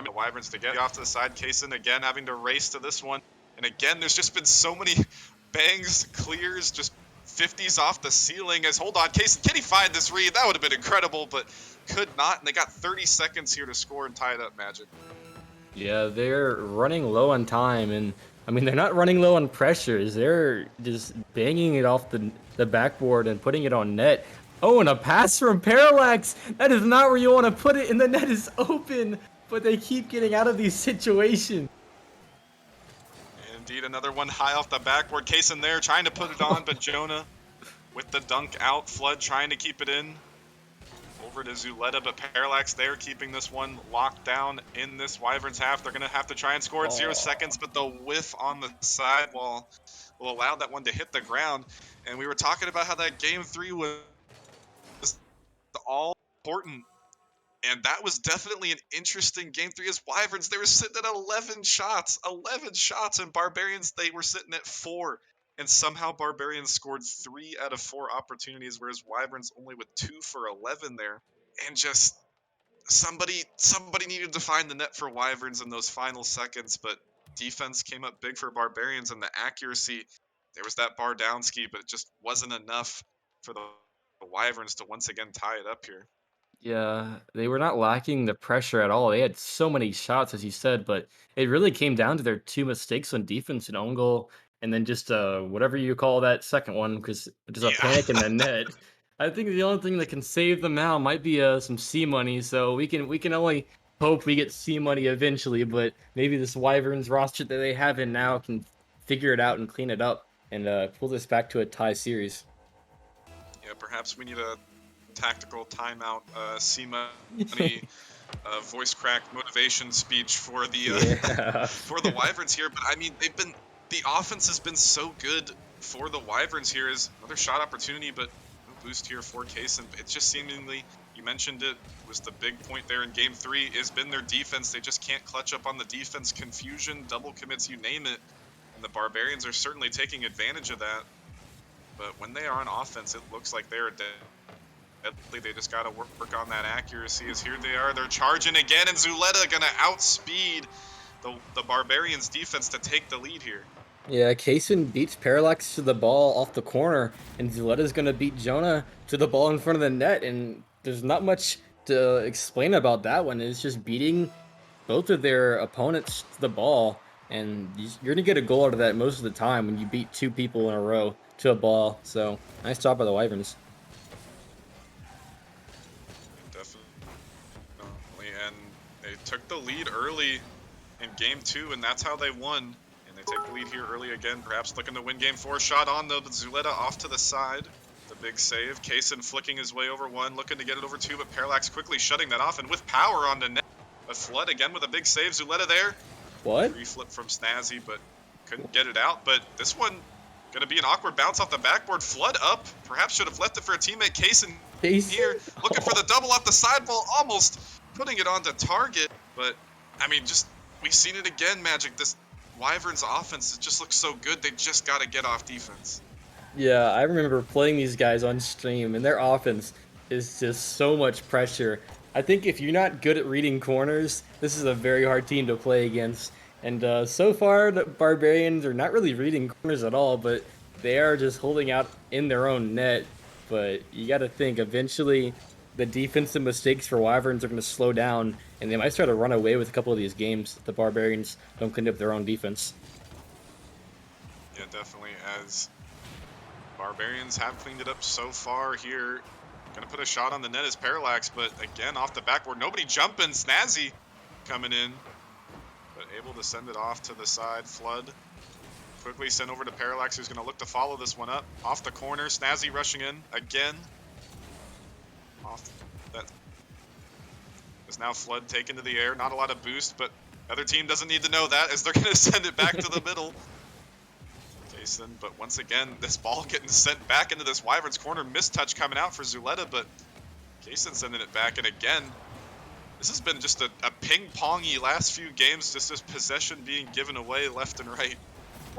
the Wyverns to get off to the side. Kaysen again having to race to this one, and again there's just been so many bangs, clears, just 50s off the ceiling. As hold on, Kaysen, can he find this read? That would have been incredible, but could not, and they got 30 seconds here to score and tie it up, Magic. Yeah, they're running low on time, and I mean, they're not running low on pressures. They're just banging it off the backboard and putting it on net. Oh, and a pass from Parallax. That is not where you want to put it, and the net is open, but they keep getting out of these situations. Indeed, another one high off the backboard. Kaysen there trying to put it on, but Jonah with the dunk out. Flood trying to keep it in. Over to Zuleta, but Parallax there keeping this one locked down in this Wyverns half. They're going to have to try and score in 0 seconds, but the whiff on the sidewall will allow that one to hit the ground. And we were talking about how that game 3 was all important, and that was definitely an interesting game 3 as Wyverns. They were sitting at 11 shots, and Barbarians, they were sitting at 4. And somehow Barbarians scored 3 out of 4 opportunities, whereas Wyverns only with 2 for 11 there. And just somebody needed to find the net for Wyverns in those final seconds, but defense came up big for Barbarians, and the accuracy, there was that bar down ski, but it just wasn't enough for the Wyverns to once again tie it up here. Yeah, they were not lacking the pressure at all. They had so many shots, as you said, but it really came down to their 2 mistakes on defense, an own goal, and then just whatever you call that second one, because just a panic in the net. I think the only thing that can save them now might be some C money. So we can only hope we get C money eventually, but maybe this Wyverns roster that they have in now can figure it out and clean it up and pull this back to a tie series. Yeah, perhaps we need a tactical timeout, C money, voice crack motivation speech for the Yeah. for the Wyverns here. But I mean, the offense has been so good for the Wyverns here. Is another shot opportunity, but no boost here for Kaysen. It's just seemingly, you mentioned it, was the big point there in game 3, has been their defense. They just can't clutch up on the defense. Confusion, double commits, you name it. And the Barbarians are certainly taking advantage of that. but when they are on offense, it looks like they're deadly. They just got to work on that accuracy. As here they are, they're charging again, and Zuleta gonna outspeed the Barbarians defense to take the lead here. Yeah, Kaysen beats Parallax to the ball off the corner, and Zuleta's gonna beat Jonah to the ball in front of the net, and there's not much to explain about that one. It's just beating both of their opponents to the ball, and you're gonna get a goal out of that most of the time when you beat two people in a row to a ball. So nice job by the Wyverns. Definitely, and they took the lead early in game 2, and that's how they won. And they take the lead here early again, perhaps looking to win game 4. Shot on though, but Zuleta off to the side. The big save. Kaysen flicking his way over 1, looking to get it over 2, but Parallax quickly shutting that off, and with power on the net. But Flood again with a big save. Zuleta there. What? Reflip from Snazzy, but couldn't get it out. But this one gonna be an awkward bounce off the backboard. Flood up. Perhaps should have left it for a teammate. Kaysen here, looking for the double off the sidewall, almost putting it onto target. But I mean, just we've seen it again, Magic. This Wyverns offense, it just looks so good. They just got to get off defense. Yeah, I remember playing these guys on stream, and their offense is just so much pressure. I think if you're not good at reading corners, this is a very hard team to play against. And so far, the Barbarians are not really reading corners at all, but they are just holding out in their own net. But you got to think, eventually, the defensive mistakes for Wyverns are going to slow down, and they might start to run away with a couple of these games if the Barbarians don't clean up their own defense. Yeah, definitely. As Barbarians have cleaned it up so far here. Gonna put a shot on the net as Parallax, but again off the backboard. Nobody jumping. Snazzy coming in, but able to send it off to the side. Flood quickly sent over to Parallax, who's gonna look to follow this one up. Off the corner, Snazzy rushing in again. Off that is now Flood taken to the air. Not a lot of boost, but other team doesn't need to know that as they're gonna send it back to the middle. But once again, this ball getting sent back into this Wyverns corner. Mistouch coming out for Zuleta, but Kaysen sending it back. And again, this has been just a ping-pongy last few games, just this possession being given away left and right.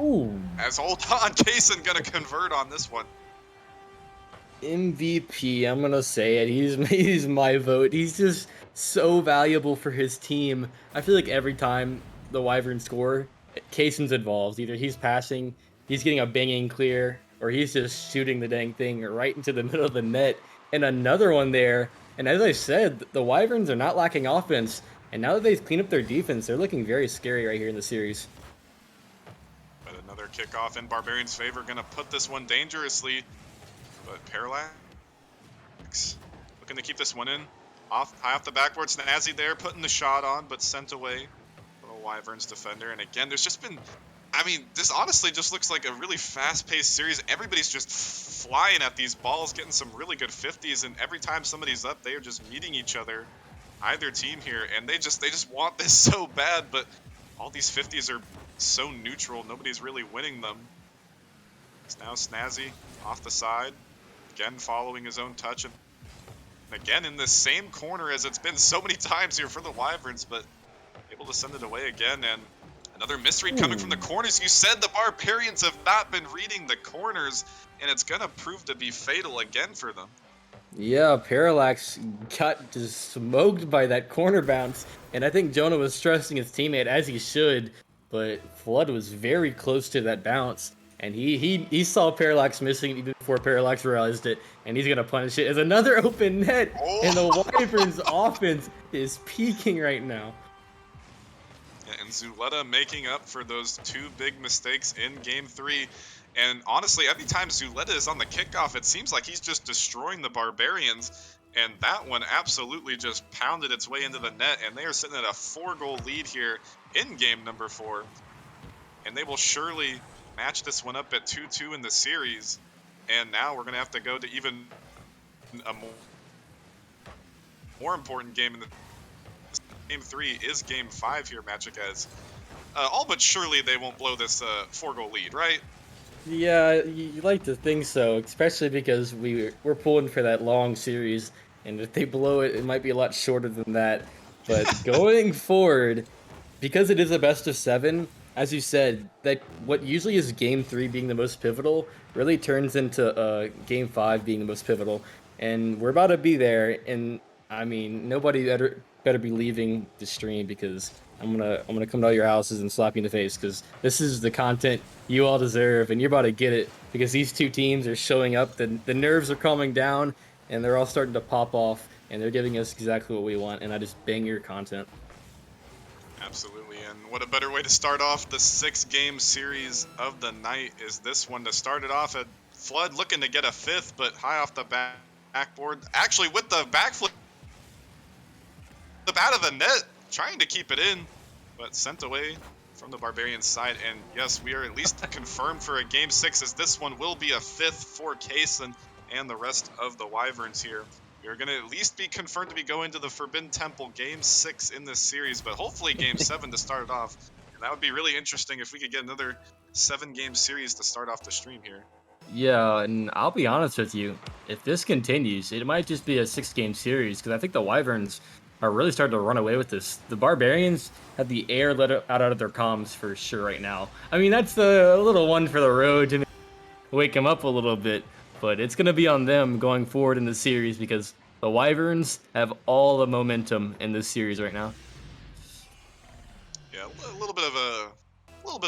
Ooh. As hold on, Kaysen gonna convert on this one. MVP, I'm gonna say it. He's my vote. He's just so valuable for his team. I feel like every time the Wyverns score, Kaysen's involved. Either he's passing, he's getting a banging clear, or he's just shooting the dang thing right into the middle of the net. And another one there. And as I said, the Wyverns are not lacking offense. And now that they've cleaned up their defense, they're looking very scary right here in the series. But another kickoff in Barbarians' favor, gonna put this one dangerously. But Parallax looking to keep this one in. High off the backboard, Snazzy there, putting the shot on, but sent away. Little Wyverns defender. And again, there's just been, I mean, this honestly just looks like a really fast-paced series. Everybody's just flying at these balls, getting some really good 50s, and every time somebody's up, they are just meeting each other, either team here, and they just want this so bad, but all these 50s are so neutral, nobody's really winning them. It's now Snazzy off the side, again following his own touch, and again in the same corner as it's been so many times here for the Wyverns, but able to send it away again, and another misread coming from the corners. You said the Barbarians have not been reading the corners, and it's going to prove to be fatal again for them. Yeah, Parallax got just smoked by that corner bounce, and I think Jonah was trusting his teammate as he should, but Flood was very close to that bounce, and he saw Parallax missing even before Parallax realized it, and he's going to punish it as another open net, and the Wyverns offense is peaking right now. And Zuleta making up for those two big mistakes in Game 3. And honestly, every time Zuleta is on the kickoff, it seems like he's just destroying the Barbarians. And that one absolutely just pounded its way into the net. And they are sitting at a 4-goal lead here in game number 4. And they will surely match this one up at 2-2 in the series. And now we're going to have to go to even a more important game in the Game 3 is Game 5 here, Magic, as all but surely they won't blow this 4-goal lead, right? Yeah, you like to think so, especially because we're pulling for that long series, and if they blow it, it might be a lot shorter than that. But going forward, because it is a best of 7, as you said, that what usually is game 3 being the most pivotal really turns into game 5 being the most pivotal. And we're about to be there. And I mean, nobody better be leaving the stream because I'm gonna come to all your houses and slap you in the face because this is the content you all deserve, and you're about to get it because these two teams are showing up. The nerves are calming down, and they're all starting to pop off, and they're giving us exactly what we want. And I just bang your content. Absolutely, and what a better way to start off the 6-game series of the night is this one. To start it off, at Flood looking to get a fifth, but high off the backboard. Actually, with the backflip out of the net, trying to keep it in, but sent away from the Barbarians side. And yes, we are at least confirmed for a game 6, as this one will be a fifth for Kaysen and the rest of the Wyverns here. You're going to at least be confirmed to be going to the Forbidden Temple game 6 in this series, but hopefully game 7 to start it off. And that would be really interesting if we could get another 7-game series to start off the stream here. Yeah, and I'll be honest with you. If this continues, it might just be a 6-game series because I think the Wyverns are really starting to run away with this. The Barbarians have the air out of their comms for sure right now. I mean, that's a little one for the road to wake them up a little bit, but it's going to be on them going forward in the series because the Wyverns have all the momentum in this series right now. Yeah, a little bit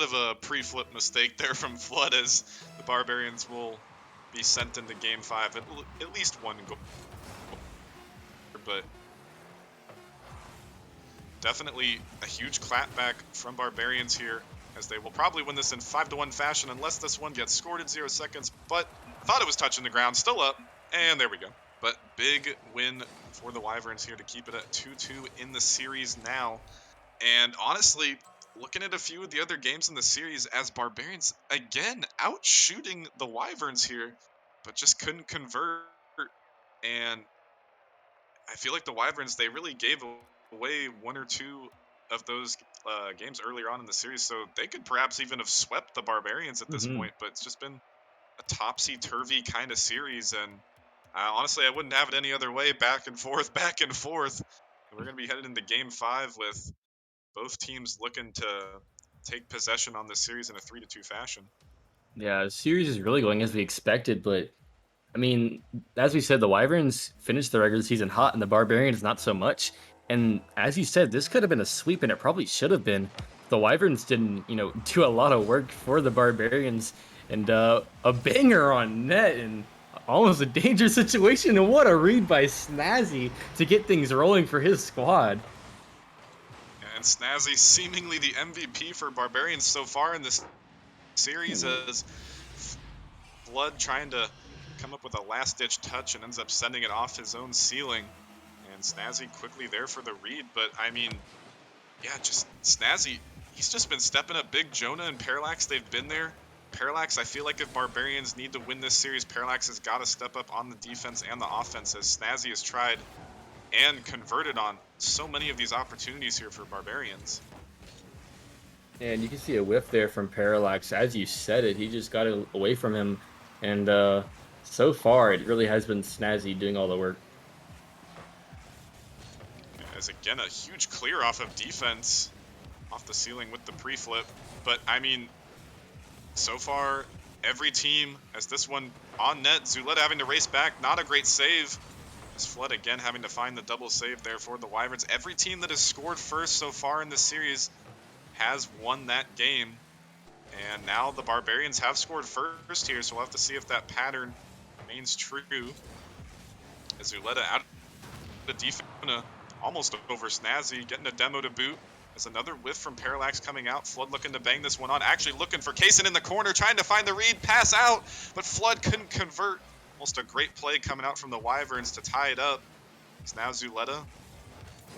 of a pre-flip mistake there from Flood, as the Barbarians will be sent into Game 5 at least one goal, but definitely a huge clapback from Barbarians here, as they will probably win this in 5-1 fashion unless this one gets scored in 0 seconds, but thought it was touching the ground, still up, and there we go. But big win for the Wyverns here to keep it at 2-2 in the series now. And honestly, looking at a few of the other games in the series, as Barbarians again out shooting the Wyverns here, but just couldn't convert. And I feel like the Wyverns, they really gave away one or two of those games earlier on in the series, so they could perhaps even have swept the Barbarians at this Hmm. point. But it's just been a topsy-turvy kind of series, and honestly, I wouldn't have it any other way. Back and forth, back and forth. And we're going to be headed into Game 5 with both teams looking to take possession on this series in a 3-2 fashion. Yeah, the series is really going as we expected, but I mean, as we said, the Wyverns finished the regular season hot, and the Barbarians not so much. And as you said, this could have been a sweep, and it probably should have been. The Wyverns didn't, do a lot of work for the Barbarians, and a banger on net, and almost a dangerous situation. And what a read by Snazzy to get things rolling for his squad. And Snazzy seemingly the MVP for Barbarians so far in this series, as Flood trying to come up with a last-ditch touch and ends up sending it off his own ceiling. And Snazzy quickly there for the read, but I mean, yeah, just Snazzy, he's just been stepping up big. Jonah and Parallax, they've been there. Parallax, I feel like if Barbarians need to win this series, Parallax has got to step up on the defense and the offense, as Snazzy has tried and converted on so many of these opportunities here for Barbarians. And you can see a whiff there from Parallax. As you said it, he just got it away from him. And so far, it really has been Snazzy doing all the work. As again, a huge clear off of defense, off the ceiling with the pre-flip. But I mean, so far, every team, as this one on net, Zuleta having to race back, not a great save. As Flood again having to find the double save there for the Wyverns. Every team that has scored first so far in this series has won that game. And now the Barbarians have scored first here, so we'll have to see if that pattern remains true. As Zuleta out of the defense, almost over Snazzy, getting a demo to boot. As another whiff from Parallax coming out. Flood looking to bang this one on. Actually looking for Kaysen in the corner, trying to find the read, pass out, but Flood couldn't convert. Almost a great play coming out from the Wyverns to tie it up. It's now Zuleta,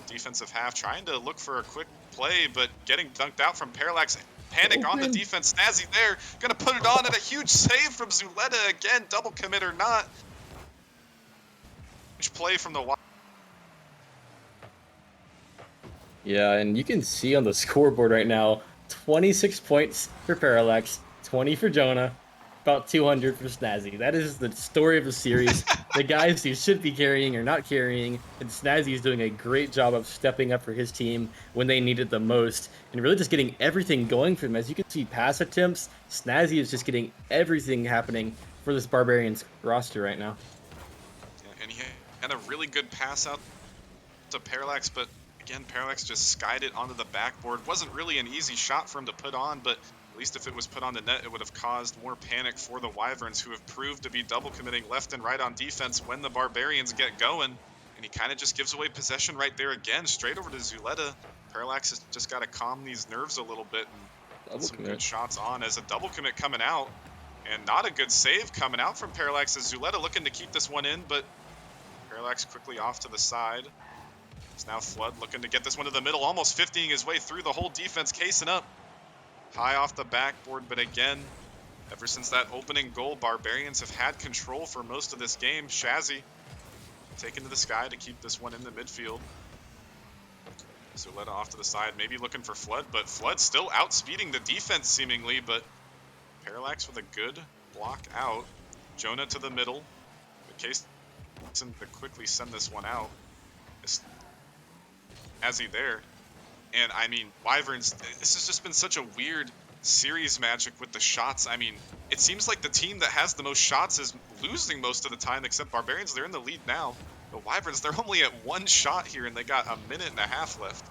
the defensive half, trying to look for a quick play, but getting dunked out from Parallax. Panic on the defense. Snazzy there, gonna put it on, and a huge save from Zuleta again. Double commit or not. Huge play from the Wyverns. Yeah, and you can see on the scoreboard right now, 26 points for Parallax, 20 for Jonah. about 200 for Snazzy. That is the story of the series. The guys who should be carrying are not carrying, and Snazzy is doing a great job of stepping up for his team when they need it the most, and really just getting everything going for them. As you can see, pass attempts, Snazzy is just getting everything happening for this Barbarians roster right now. Yeah, and he had a really good pass out to Parallax, but again, Parallax just skied it onto the backboard. Wasn't really an easy shot for him to put on, but at least if it was put on the net, it would have caused more panic for the Wyverns, who have proved to be double committing left and right on defense when the Barbarians get going. And he kind of just gives away possession right there again, straight over to Zuleta. Parallax has just got to calm these nerves a little bit and put Double some good commit. shots on as a double commit coming out. And not a good save coming out from Parallax as Zuleta looking to keep this one in, but Parallax quickly off to the side. It's now Flood looking to get this one to the middle, almost 50ing his way through the whole defense, casing up. High off the backboard, but again, ever since that opening goal, Barbarians have had control for most of this game. Shazzy taken to the sky to keep this one in the midfield. Zuleta off to the side, maybe looking for Flood, but Flood still outspeeding the defense seemingly, but Parallax with a good block out. Jonah to the middle. The case to quickly send this one out. As he there. And I mean, Wyverns, this has just been such a weird series magic with the shots. I mean, it seems like the team that has the most shots is losing most of the time, except Barbarians, they're in the lead now. The Wyverns, they're only at one shot here, and they got a minute and a half left.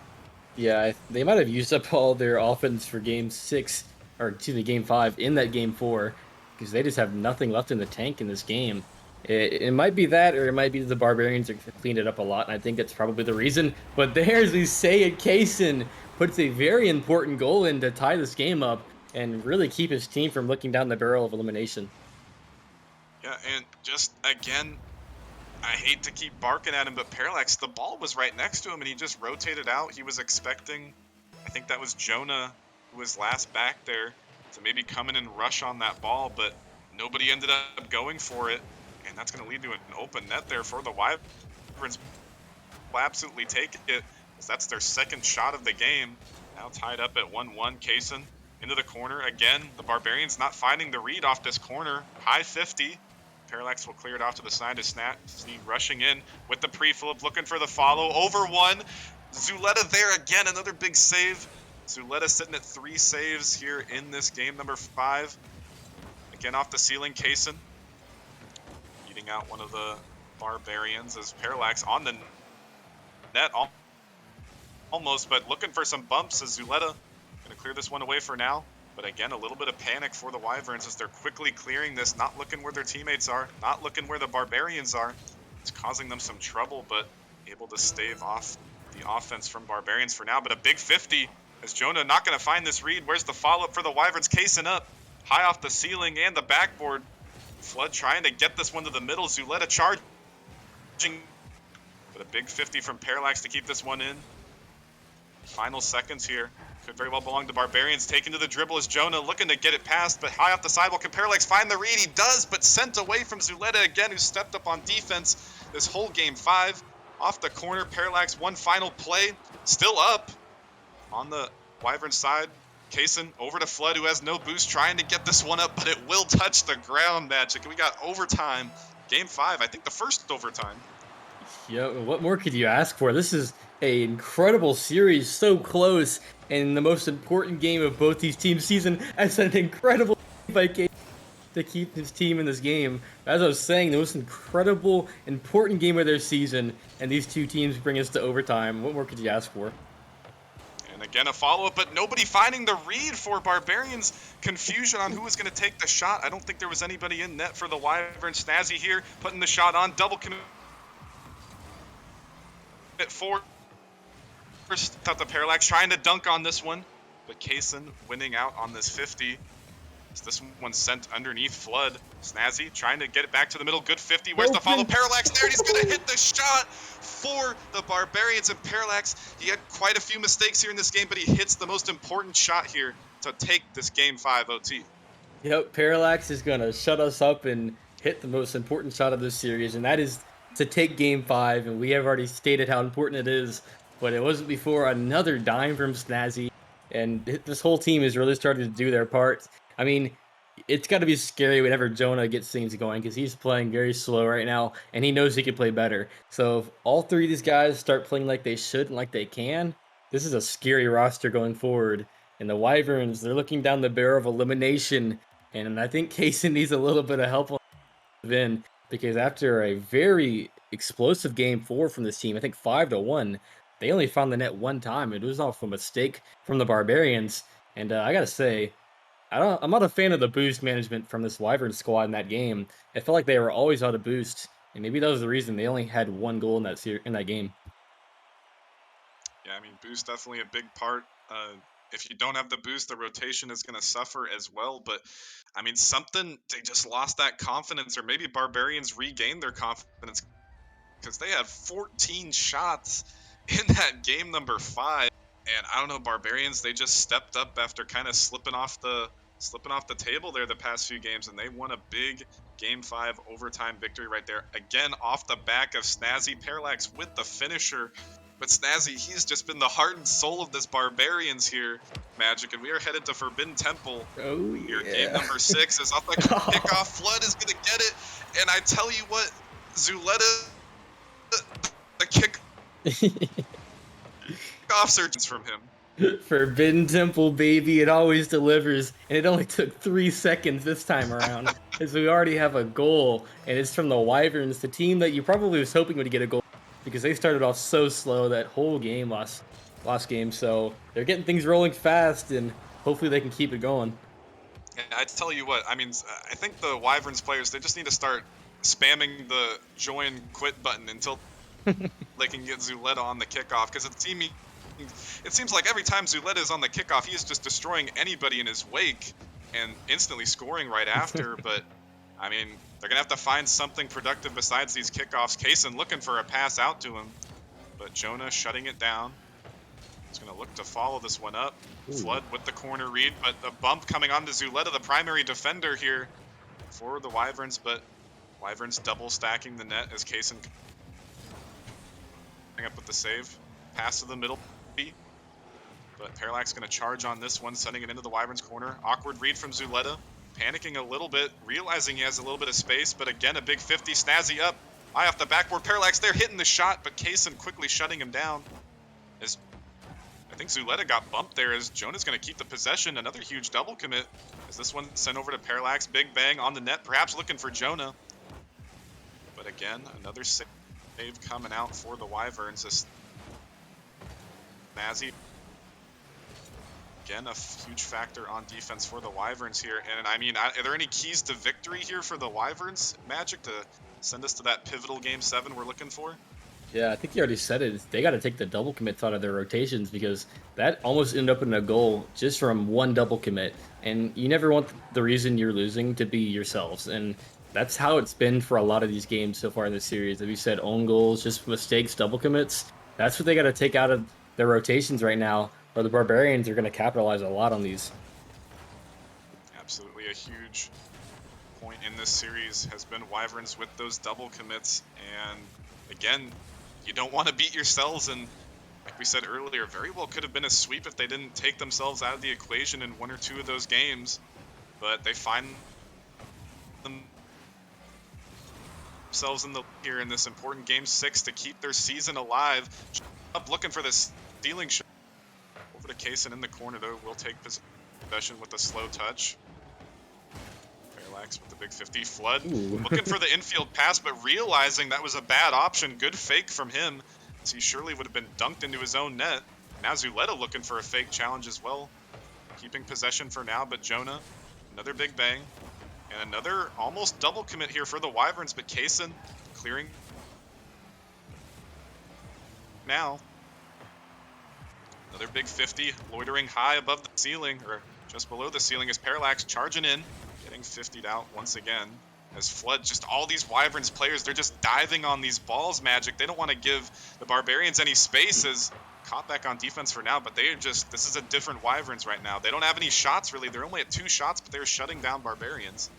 Yeah, they might have used up all their offense for game 6, or excuse me, game 5 in that game 4, because they just have nothing left in the tank in this game. It might be that, or it might be the Barbarians have cleaned it up a lot, and I think that's probably the reason. But there's Isaiah Kaysen puts a very important goal in to tie this game up and really keep his team from looking down the barrel of elimination. Yeah, and just again, I hate to keep barking at him, but Parallax, the ball was right next to him, and he just rotated out. He was expecting, I think that was Jonah who was last back there, to maybe come in and rush on that ball, but nobody ended up going for it. And that's going to lead to an open net there for the Wyverns. Will absolutely take it, as that's their second shot of the game. Now tied up at 1-1. Kaysen into the corner again. The Barbarians not finding the read off this corner. High 50. Parallax will clear it off to the side to Snap. Sneak rushing in with the pre-flip, looking for the follow. Over one. Zuleta there again. Another big save. Zuleta sitting at 3 saves here in this game, number 5. Again off the ceiling, Kaysen out one of the Barbarians as Parallax on the net almost, but looking for some bumps as Zuleta going to clear this one away for now. But again, a little bit of panic for the Wyverns as they're quickly clearing this, not looking where their teammates are, not looking where the Barbarians are. It's causing them some trouble, but able to stave off the offense from Barbarians for now. But a big 50 as Jonah not going to find this read. Where's the follow-up for the Wyverns? Casing up high off the ceiling and the backboard. Flood trying to get this one to the middle. Zuleta charging. But a big 50 from Parallax to keep this one in. Final seconds here. Could very well belong to Barbarians. Taken to the dribble as Jonah looking to get it past, but high off the sidewalk. Can Parallax find the read? He does, but sent away from Zuleta again, who stepped up on defense this whole game 5. Off the corner, Parallax one final play. Still up on the Wyvern side. Kaysen over to Flood, who has no boost, trying to get this one up, but it will touch the ground. Magic. We got overtime. Game 5, I think the first overtime. Yeah, what more could you ask for? This is an incredible series, so close, and the most important game of both these teams' season. As an incredible by Kaysen to keep his team in this game. As I was saying, the most incredible, important game of their season, and these two teams bring us to overtime. What more could you ask for? And again, a follow-up, but nobody finding the read for Barbarians. Confusion on who was going to take the shot. I don't think there was anybody in net for the Wyvern. Snazzy here, putting the shot on. Double commit for first. Thought the Parallax trying to dunk on this one, but Kaysen winning out on this 50. So this one's sent underneath Flood. Snazzy trying to get it back to the middle. Good 50. Where's the follow? Parallax there. He's going to hit the shot for the Barbarians. And Parallax, he had quite a few mistakes here in this game, but he hits the most important shot here to take this Game 5 OT. Yep, Parallax is going to shut us up and hit the most important shot of this series, and that is to take Game 5. And we have already stated how important it is, but it wasn't before another dime from Snazzy. And this whole team has really started to do their part. I mean, it's got to be scary whenever Jonah gets things going because he's playing very slow right now and he knows he can play better. So if all three of these guys start playing like they should and like they can, this is a scary roster going forward. And the Wyverns, they're looking down the barrel of elimination. And I think Kaysen needs a little bit of help on in because after a very explosive game four from this team, I think 5-1, they only found the net one time. It was off a mistake from the Barbarians. And I gotta say, I'm not a fan of the boost management from this Wyvern squad in that game. It felt like they were always out of boost, and maybe that was the reason they only had one goal in in that game. Yeah, I mean, boost definitely a big part. If you don't have the boost, the rotation is going to suffer as well. But I mean, something they just lost that confidence, or maybe Barbarians regained their confidence because they have 14 shots in that game number 5. And I don't know, Barbarians, they just stepped up after kind of slipping off the table there the past few games, and they won a big game 5 overtime victory right there. Again, off the back of Snazzy. Parallax with the finisher. But Snazzy, he's just been the heart and soul of this Barbarians here, Magic, and we are headed to Forbidden Temple. Oh Here, yeah. game number 6 is off the kickoff. Flood is gonna get it, and I tell you what, Zuleta, the kickoff surgeons from him. Forbidden Temple, baby, it always delivers, and it only took 3 seconds this time around, as we already have a goal, and it's from the Wyverns, the team that you probably was hoping would get a goal because they started off so slow that whole game last game. So they're getting things rolling fast, and hopefully they can keep it going. And I tell you what, I mean, I think the Wyverns players, they just need to start spamming the join quit button until they can get Zuleta on the kickoff, because it seems like every time Zuleta is on the kickoff, he is just destroying anybody in his wake and instantly scoring right after. But I mean, they're gonna have to find something productive besides these kickoffs. Kaysen looking for a pass out to him, but Jonah shutting it down. He's gonna look to follow this one up. Ooh. Flood with the corner read, but a bump coming onto Zuleta, the primary defender here for the Wyverns, but Wyverns double stacking the net as Kaysen coming up with the save. Pass to the middle, but Parallax going to charge on this one, sending it into the Wyverns corner. Awkward read from Zuleta, panicking a little bit, realizing he has a little bit of space, but again, a big 50, Snazzy up, eye off the backboard. Parallax there hitting the shot, but Kaysen quickly shutting him down. As I think Zuleta got bumped there, as Jonah's going to keep the possession. Another huge double commit, as this one sent over to Parallax. Big bang on the net, perhaps looking for Jonah. But again, another save coming out for the Wyverns. As Snazzy, again, a huge factor on defense for the Wyverns here. And I mean, are there any keys to victory here for the Wyverns, Magic, to send us to that pivotal game 7 we're looking for? Yeah, I think you already said it. They got to take the double commits out of their rotations because that almost ended up in a goal just from one double commit. And you never want the reason you're losing to be yourselves. And that's how it's been for a lot of these games so far in this series. As you said, own goals, just mistakes, double commits. That's what they got to take out of their rotations right now, or the Barbarians are going to capitalize a lot on these. Absolutely, a huge point in this series has been Wyverns with those double commits. And again, you don't want to beat yourselves, and like we said earlier, very well could have been a sweep if they didn't take themselves out of the equation in 1 or 2 of those games. But they find themselves in the here in this important game 6 to keep their season alive. Up looking for this stealing shot. Over to Kaysen in the corner, though. Will take possession with a slow touch. Parallax with the big 50. Flood looking for the infield pass, but realizing that was a bad option. Good fake from him, as he surely would have been dunked into his own net. Now Zuleta looking for a fake challenge as well. Keeping possession for now, but Jonah, another big bang. And another almost double commit here for the Wyverns, but Kaysen clearing now. Another big 50, loitering high above the ceiling, or just below the ceiling, as Parallax charging in, getting 50'd out once again. As Flood, just all these Wyverns players, they're just diving on these balls, Magic. They don't want to give the Barbarians any space, as caught back on defense for now, but they're just, this is a different Wyverns right now. They don't have any shots, really. They're only at 2 shots, but they're shutting down Barbarians.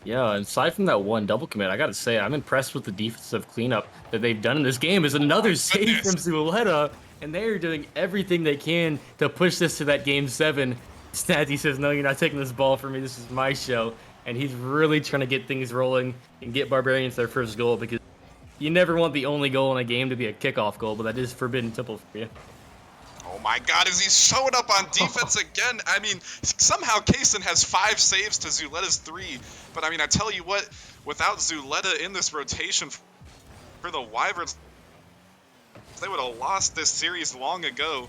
Yeah, aside from that one double commit, I gotta say, I'm impressed with the defensive cleanup that they've done in this game. Is another save from Zuleta, and they are doing everything they can to push this to that game 7. Snazzy says, "No, you're not taking this ball from me. This is my show." And he's really trying to get things rolling and get Barbarians their first goal, because you never want the only goal in a game to be a kickoff goal, but that is Forbidden Temple for you. Oh my God, is he showing up on defense again? I mean, somehow Kaysen has 5 saves to Zuletta's 3. But I mean, I tell you what, without Zuletta in this rotation for the Wyverns, they would have lost this series long ago.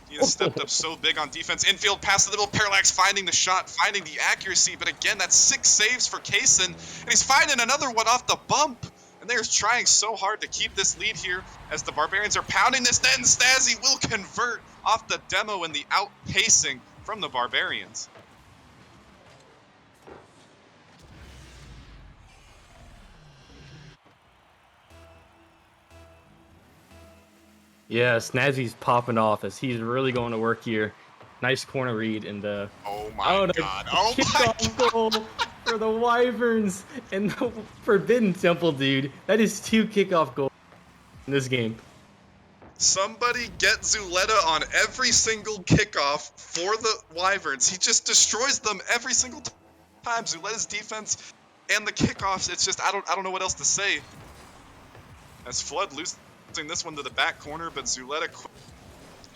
He has stepped up so big on defense. Infield pass to the middle. Parallax finding the shot, finding the accuracy. But again, that's 6 saves for Kaysen. And he's finding another one off the bump. And they're trying so hard to keep this lead here as the Barbarians are pounding this. Then Snazzy will convert off the demo and the outpacing from the Barbarians. Yeah, Snazzy's popping off as he's really going to work here. Nice corner read and Oh my God. Oh my kickoff God. goal for the Wyverns and the Forbidden Temple, dude. That is 2 kickoff goals in this game. Somebody get Zuletta on every single kickoff for the Wyverns. He just destroys them every single time. Zuletta's defense and the kickoffs, it's just, I don't know what else to say. As Flood losing this one to the back corner, but Zuletta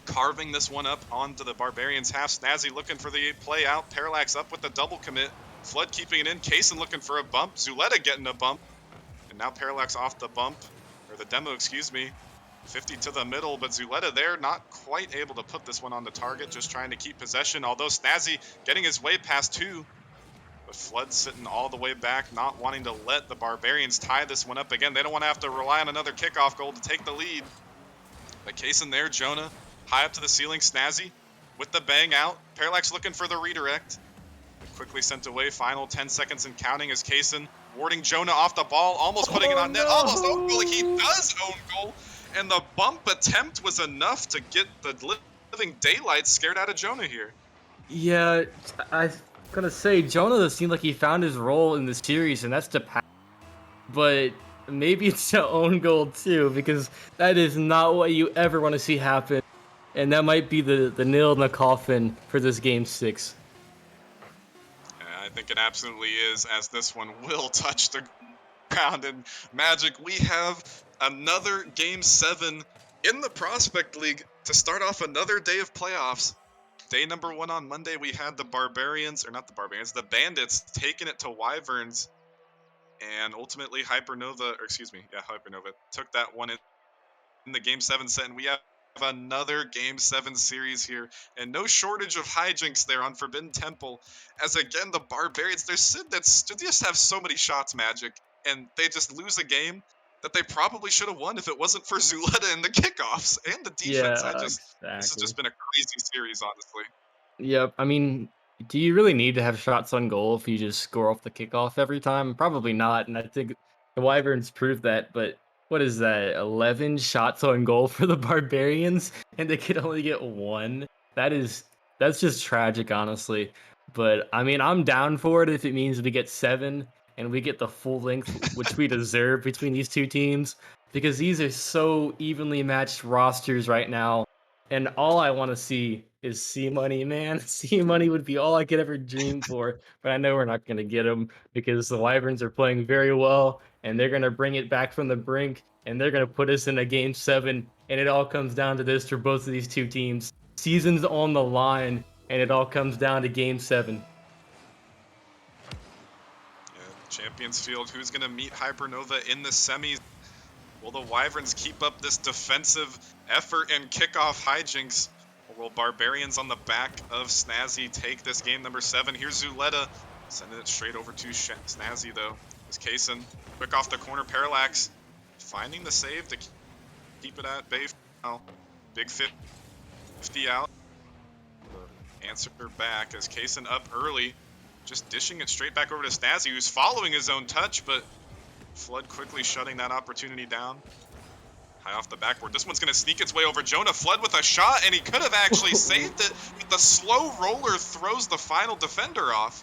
carving this one up onto the Barbarians half. Snazzy looking for the play out. Parallax up with the double commit. Flood keeping it in. Kaysen looking for a bump. Zuletta getting a bump. And now Parallax off the bump, or the demo, excuse me. 50 to the middle, but Zuletta there not quite able to put this one on the target, just trying to keep possession, although Snazzy getting his way past 2. But Flood sitting all the way back, not wanting to let the Barbarians tie this one up again. They don't want to have to rely on another kickoff goal to take the lead. But Kaysen there, Jonah high up to the ceiling. Snazzy with the bang out. Parallax looking for the redirect. Quickly sent away. Final 10 seconds and counting as Kaysen warding Jonah off the ball, almost putting it on net. Almost own goal. He does own goal. And the bump attempt was enough to get the living daylight scared out of Jonah here. Yeah, I'm gonna say Jonah seemed like he found his role in the series, and that's to pass. But maybe it's to own goal too, because that is not what you ever want to see happen. And that might be the nail in the coffin for this game 6. I think it absolutely is, as this one will touch the ground. And Magic, we have another Game 7 in the Prospect League to start off another day of playoffs. Day number 1 on Monday, we had the Barbarians, or not the Barbarians, the Bandits taking it to Wyverns. And ultimately, Hypernova took that one in the Game 7 set. And we have another Game 7 series here. And no shortage of hijinks there on Forbidden Temple. As again, the Barbarians, they just have so many shots, Magic. And they just lose a game that they probably should have won if it wasn't for Zuletta and the kickoffs and the defense. Yeah, This has just been a crazy series, honestly. Yep. I mean, do you really need to have shots on goal if you just score off the kickoff every time? Probably not. And I think the Wyverns proved that. But what is that? 11 shots on goal for the Barbarians, and they could only get 1. That's just tragic, honestly. But I mean, I'm down for it if it means we get 7 and we get the full length which we deserve between these 2 teams, because these are so evenly matched rosters right now. And all I want to see is C Money, man. C Money would be all I could ever dream for, but I know we're not going to get him because the Wyverns are playing very well, and they're going to bring it back from the brink, and they're going to put us in a Game 7, and it all comes down to this for both of these 2 teams. Season's on the line, and it all comes down to Game 7. Yeah, Champions Field, who's going to meet Hypernova in the semis? Will the Wyverns keep up this defensive effort and kickoff hijinks? Or will Barbarians on the back of Snazzy take this game number 7? Here's Zuletta, sending it straight over to Snazzy, though. Is Kaysen, quick off the corner, Parallax, finding the save to keep it at bay. Now, big 50 out. Answer back as Kaysen up early, just dishing it straight back over to Snazzy, who's following his own touch, but Flood quickly shutting that opportunity down. High off the backboard. This one's going to sneak its way over Jonah. Flood with a shot, and he could have actually saved it, but the slow roller throws the final defender off.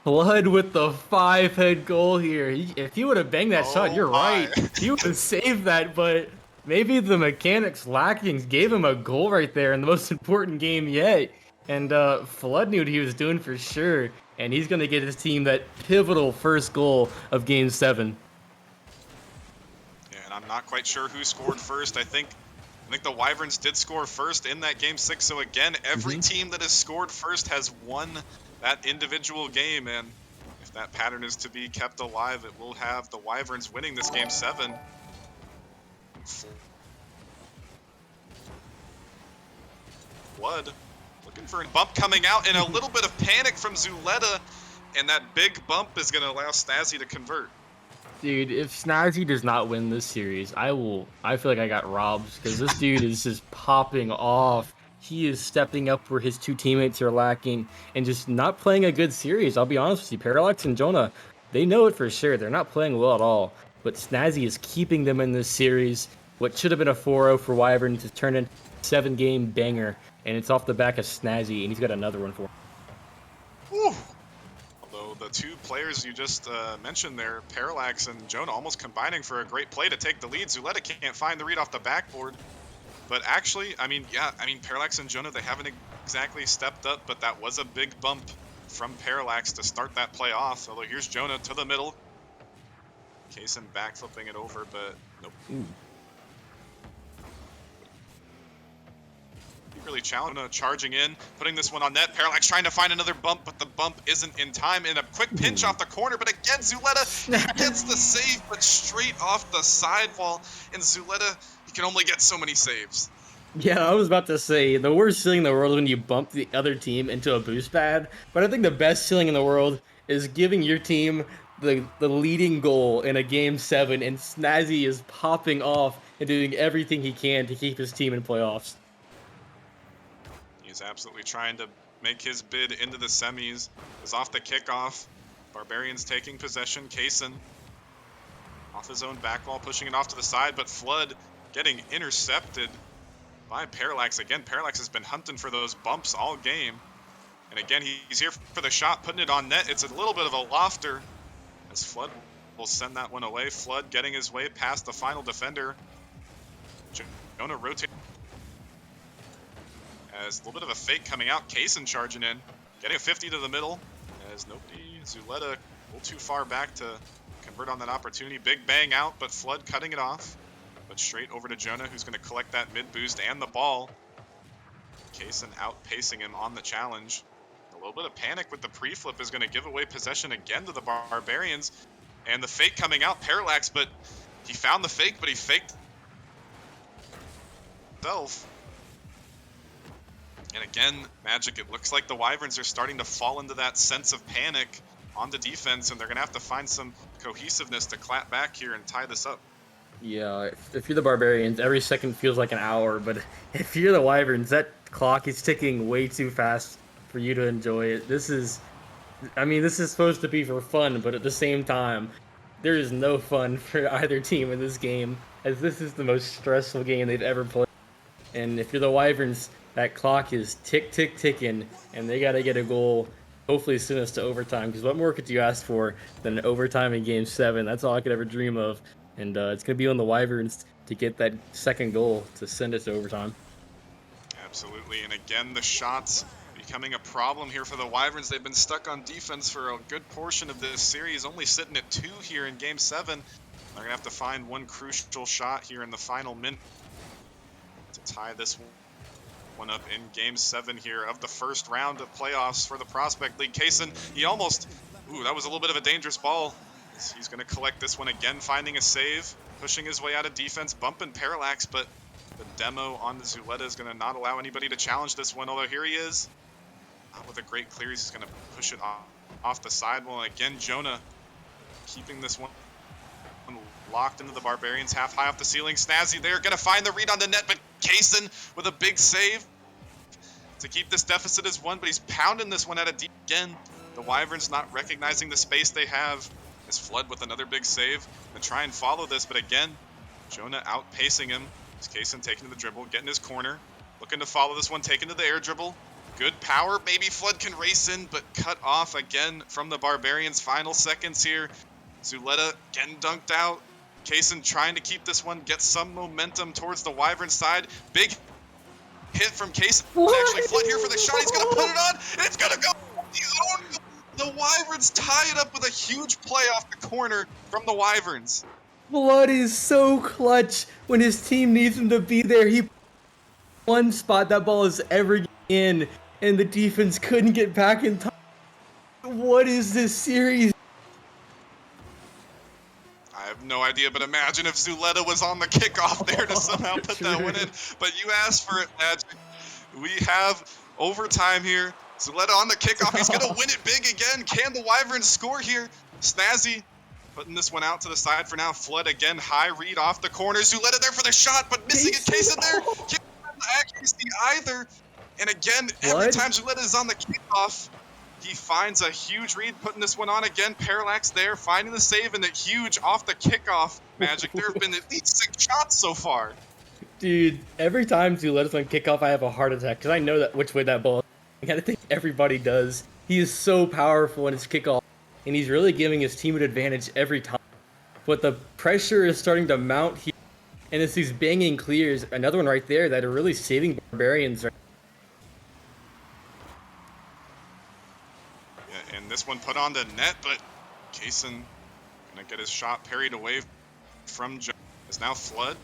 Flood with the 5-head goal here. If he would have banged that shot, you're right. He would have saved that, but maybe the mechanics lacking gave him a goal right there in the most important game yet. And Flood knew what he was doing for sure, and he's gonna get his team that pivotal first goal of Game 7. Yeah, and I'm not quite sure who scored first. I think the Wyverns did score first in that Game 6. So again, every team that has scored first has won that individual game. And if that pattern is to be kept alive, it will have the Wyverns winning this Game 7. Flood looking for a bump coming out, and a little bit of panic from Zuleta. And that big bump is going to allow Snazzy to convert. Dude, if Snazzy does not win this series, I feel like I got robbed because this dude is just popping off. He is stepping up where his two teammates are lacking and just not playing a good series. I'll be honest with you, Parallax and Jonah, they know it for sure. They're not playing well at all, but Snazzy is keeping them in this series. What should have been a 4-0 for Wyvern to turn into a 7-game banger, and it's off the back of Snazzy, and he's got another one for him. Whew. Although the two players you just mentioned there, Parallax and Jonah, almost combining for a great play to take the lead. Zuleta can't find the read off the backboard. But actually, Parallax and Jonah, they haven't exactly stepped up, but that was a big bump from Parallax to start that play off. Although here's Jonah to the middle. Kaysen backflipping it over, but nope. Really challenging, charging in, putting this one on net. Parallax trying to find another bump, but the bump isn't in time. And a quick pinch off the corner, but again, Zuleta, he gets the save, but straight off the sidewall. And Zuleta, he can only get so many saves. Yeah, I was about to say, the worst ceiling in the world is when you bump the other team into a boost pad, but I think the best ceiling in the world is giving your team the leading goal in a Game 7, and Snazzy is popping off and doing everything he can to keep his team in playoffs. He's absolutely trying to make his bid into the semis. Is off the kickoff. Barbarians taking possession. Kaysen off his own back wall, pushing it off to the side, but Flood getting intercepted by Parallax. Again, Parallax has been hunting for those bumps all game. And again, he's here for the shot, putting it on net. It's a little bit of a lofter as Flood will send that one away. Flood getting his way past the final defender. Jonah rotating. As a little bit of a fake coming out. Kaysen charging in. Getting a 50 to the middle. As nobody, Zuleta, a little too far back to convert on that opportunity. Big bang out, but Flood cutting it off. But straight over to Jonah, who's going to collect that mid boost and the ball. Kaysen outpacing him on the challenge. A little bit of panic with the pre-flip is going to give away possession again to the Barbarians. And the fake coming out, Parallax, but he found the fake, but he faked himself. And again, Magic, it looks like the Wyverns are starting to fall into that sense of panic on the defense, and they're going to have to find some cohesiveness to clap back here and tie this up. Yeah, if you're the Barbarians, every second feels like an hour, but if you're the Wyverns, that clock is ticking way too fast for you to enjoy it. This is supposed to be for fun, but at the same time, there is no fun for either team in this game, as this is the most stressful game they've ever played. And if you're the Wyverns, that clock is ticking, and they got to get a goal, hopefully send us to overtime, because what more could you ask for than an overtime in Game 7? That's all I could ever dream of. And it's going to be on the Wyverns to get that second goal to send us to overtime. Absolutely, and again, the shots becoming a problem here for the Wyverns. They've been stuck on defense for a good portion of this series, only sitting at 2 here in Game 7. They're going to have to find one crucial shot here in the final minute to tie this one up in Game 7 here of the first round of playoffs for the Prospect League. Kaysen, he almost, that was a little bit of a dangerous ball. He's going to collect this one again, finding a save, pushing his way out of defense, bumping Parallax, but the demo on the Zuleta is going to not allow anybody to challenge this one, although here he is. With a great clear, he's going to push it off the sidewall. And again, Jonah keeping this one locked into the Barbarians, half high off the ceiling. Snazzy there, going to find the read on the net, but Kaysen with a big save to keep this deficit as 1, but he's pounding this one out of deep again. The Wyverns not recognizing the space they have. As Flood with another big save to try and follow this, but again, Jonah outpacing him. As Kaysen taking to the dribble, getting his corner, looking to follow this one, taking to the air dribble. Good power, maybe Flood can race in, but cut off again from the Barbarians. Final seconds here. Zuleta getting dunked out. Kaysen trying to keep this one, get some momentum towards the Wyvern side. Big hit from Case. What? Actually, Flood here for the shot. He's going to put it on, and it's going to go. The Wyverns tie it up with a huge play off the corner from the Wyverns. Blood is so clutch when his team needs him to be there. He one spot that ball is ever in, and the defense couldn't get back in time. What is this series? I have no idea, but imagine if Zuleta was on the kickoff there to somehow put that one in. But you asked for it, Magic. We have overtime here. Zuleta on the kickoff. He's going to win it big again. Can the Wyverns score here? Snazzy putting this one out to the side for now. Flood again. High read off the corner. Zuleta there for the shot, but missing a case in there. Can't have the accuracy either. And again, every time Zuleta is on the kickoff, he finds a huge read, putting this one on again. Parallax there, finding the save, and the huge off the kickoff. Magic, there have been at least 6 shots so far. Dude, every time Zuleta's on kickoff, I have a heart attack because I know that which way that ball is. I think everybody does. He is so powerful in his kickoff, and he's really giving his team an advantage every time. But the pressure is starting to mount here, and it's these banging clears. Another one right there that are really saving Barbarians. Yeah, and this one put on the net, but Kaysen gonna get his shot parried away from Joe. Is now Flood.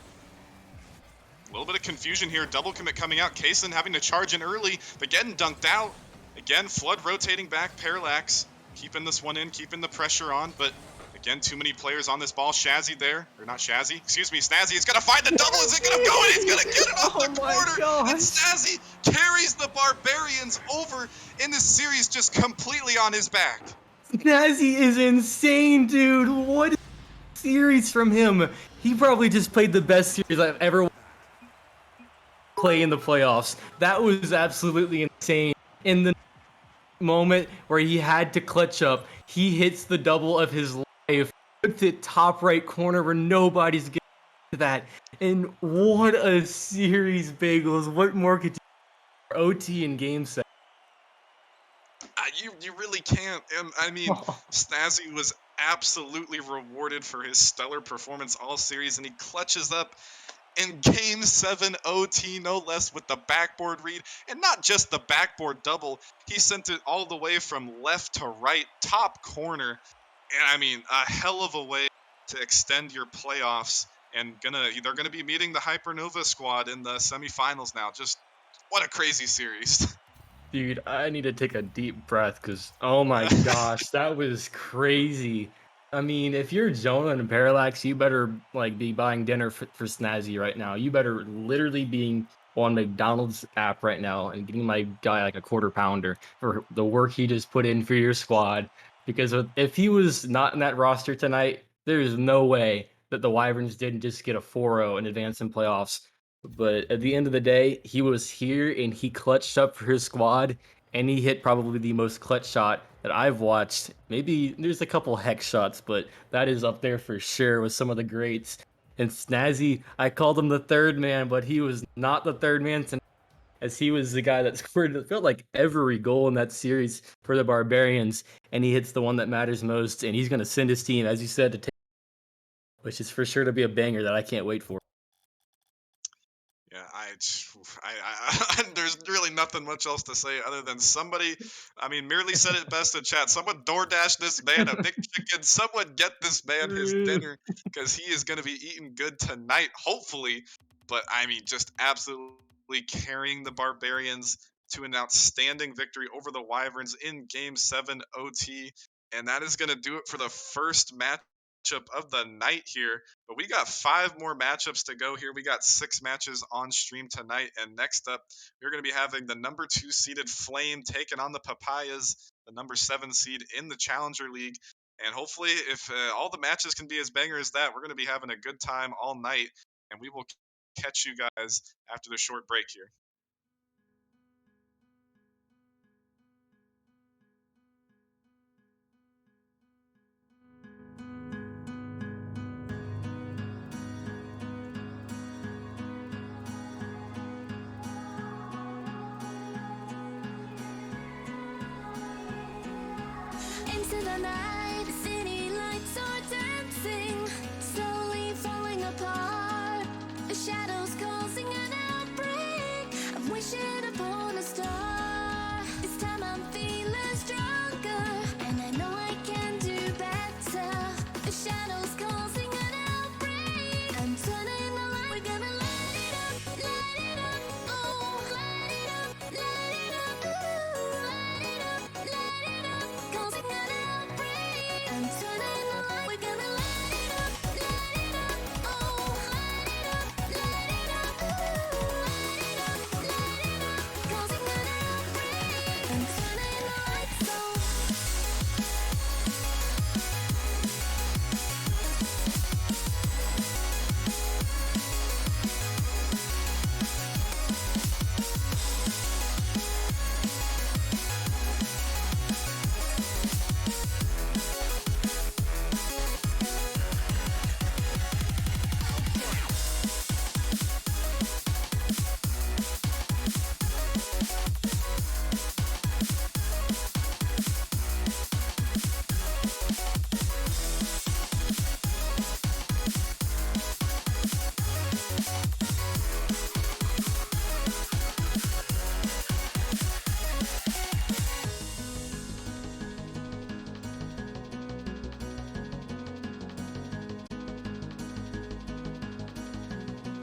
A little bit of confusion here. Double commit coming out. Kaysen having to charge in early, but getting dunked out. Again, Flood rotating back. Parallax keeping this one in, keeping the pressure on, but again, too many players on this ball. Shazzy there, or not Shazzy, excuse me, Snazzy. He's gonna find the double. Is it gonna go? And he's gonna get it off the corner. And Snazzy carries the Barbarians over in this series just completely on his back. Snazzy is insane, dude. What a series from him. He probably just played the best series I've ever play in the playoffs. That was absolutely insane. In the moment where he had to clutch up, he hits the double of his life, puts it top right corner where nobody's getting to that. And what a series, Bagels. What more could you do for OT and game set? You really can't. I mean, Snazzy was absolutely rewarded for his stellar performance all series, and he clutches up in Game 7 OT, no less, with the backboard read. And not just the backboard double, he sent it all the way from left to right, top corner. And I mean, a hell of a way to extend your playoffs. And they're gonna be meeting the Hypernova squad in the semifinals now. Just what a crazy series. Dude, I need to take a deep breath because, oh my gosh, that was crazy. I mean, if you're Jonah and Parallax, you better like be buying dinner for Snazzy right now. You better literally being on McDonald's app right now and getting my guy like a quarter pounder for the work he just put in for your squad. Because if he was not in that roster tonight, there is no way that the Wyverns didn't just get a 4-0 and advance in playoffs. But at the end of the day, he was here and he clutched up for his squad, and he hit probably the most clutch shot that I've watched. Maybe there's a couple hex shots, but that is up there for sure with some of the greats. And Snazzy, I called him the third man, but he was not the third man tonight, as he was the guy that scored, it felt like every goal in that series for the Barbarians, and he hits the one that matters most, and he's going to send his team, as you said, to take, which is for sure to be a banger that I can't wait for. Yeah, there's really nothing much else to say other than somebody, I mean, merely said it best in chat. Someone DoorDash this man a McChicken. Someone get this man his dinner because he is going to be eating good tonight, hopefully. But I mean, just absolutely carrying the Barbarians to an outstanding victory over the Wyverns in Game 7 OT. And that is going to do it for the first matchup of the night here. But we got 5 more matchups to go here. We got 6 matches on stream tonight. And next up, we're going to be having the number 2 seeded Flame taking on the Papayas, the number 7 seed in the Challenger League. And hopefully, if all the matches can be as banger as that, we're going to be having a good time all night. And we will catch you guys after the short break here. Into the night.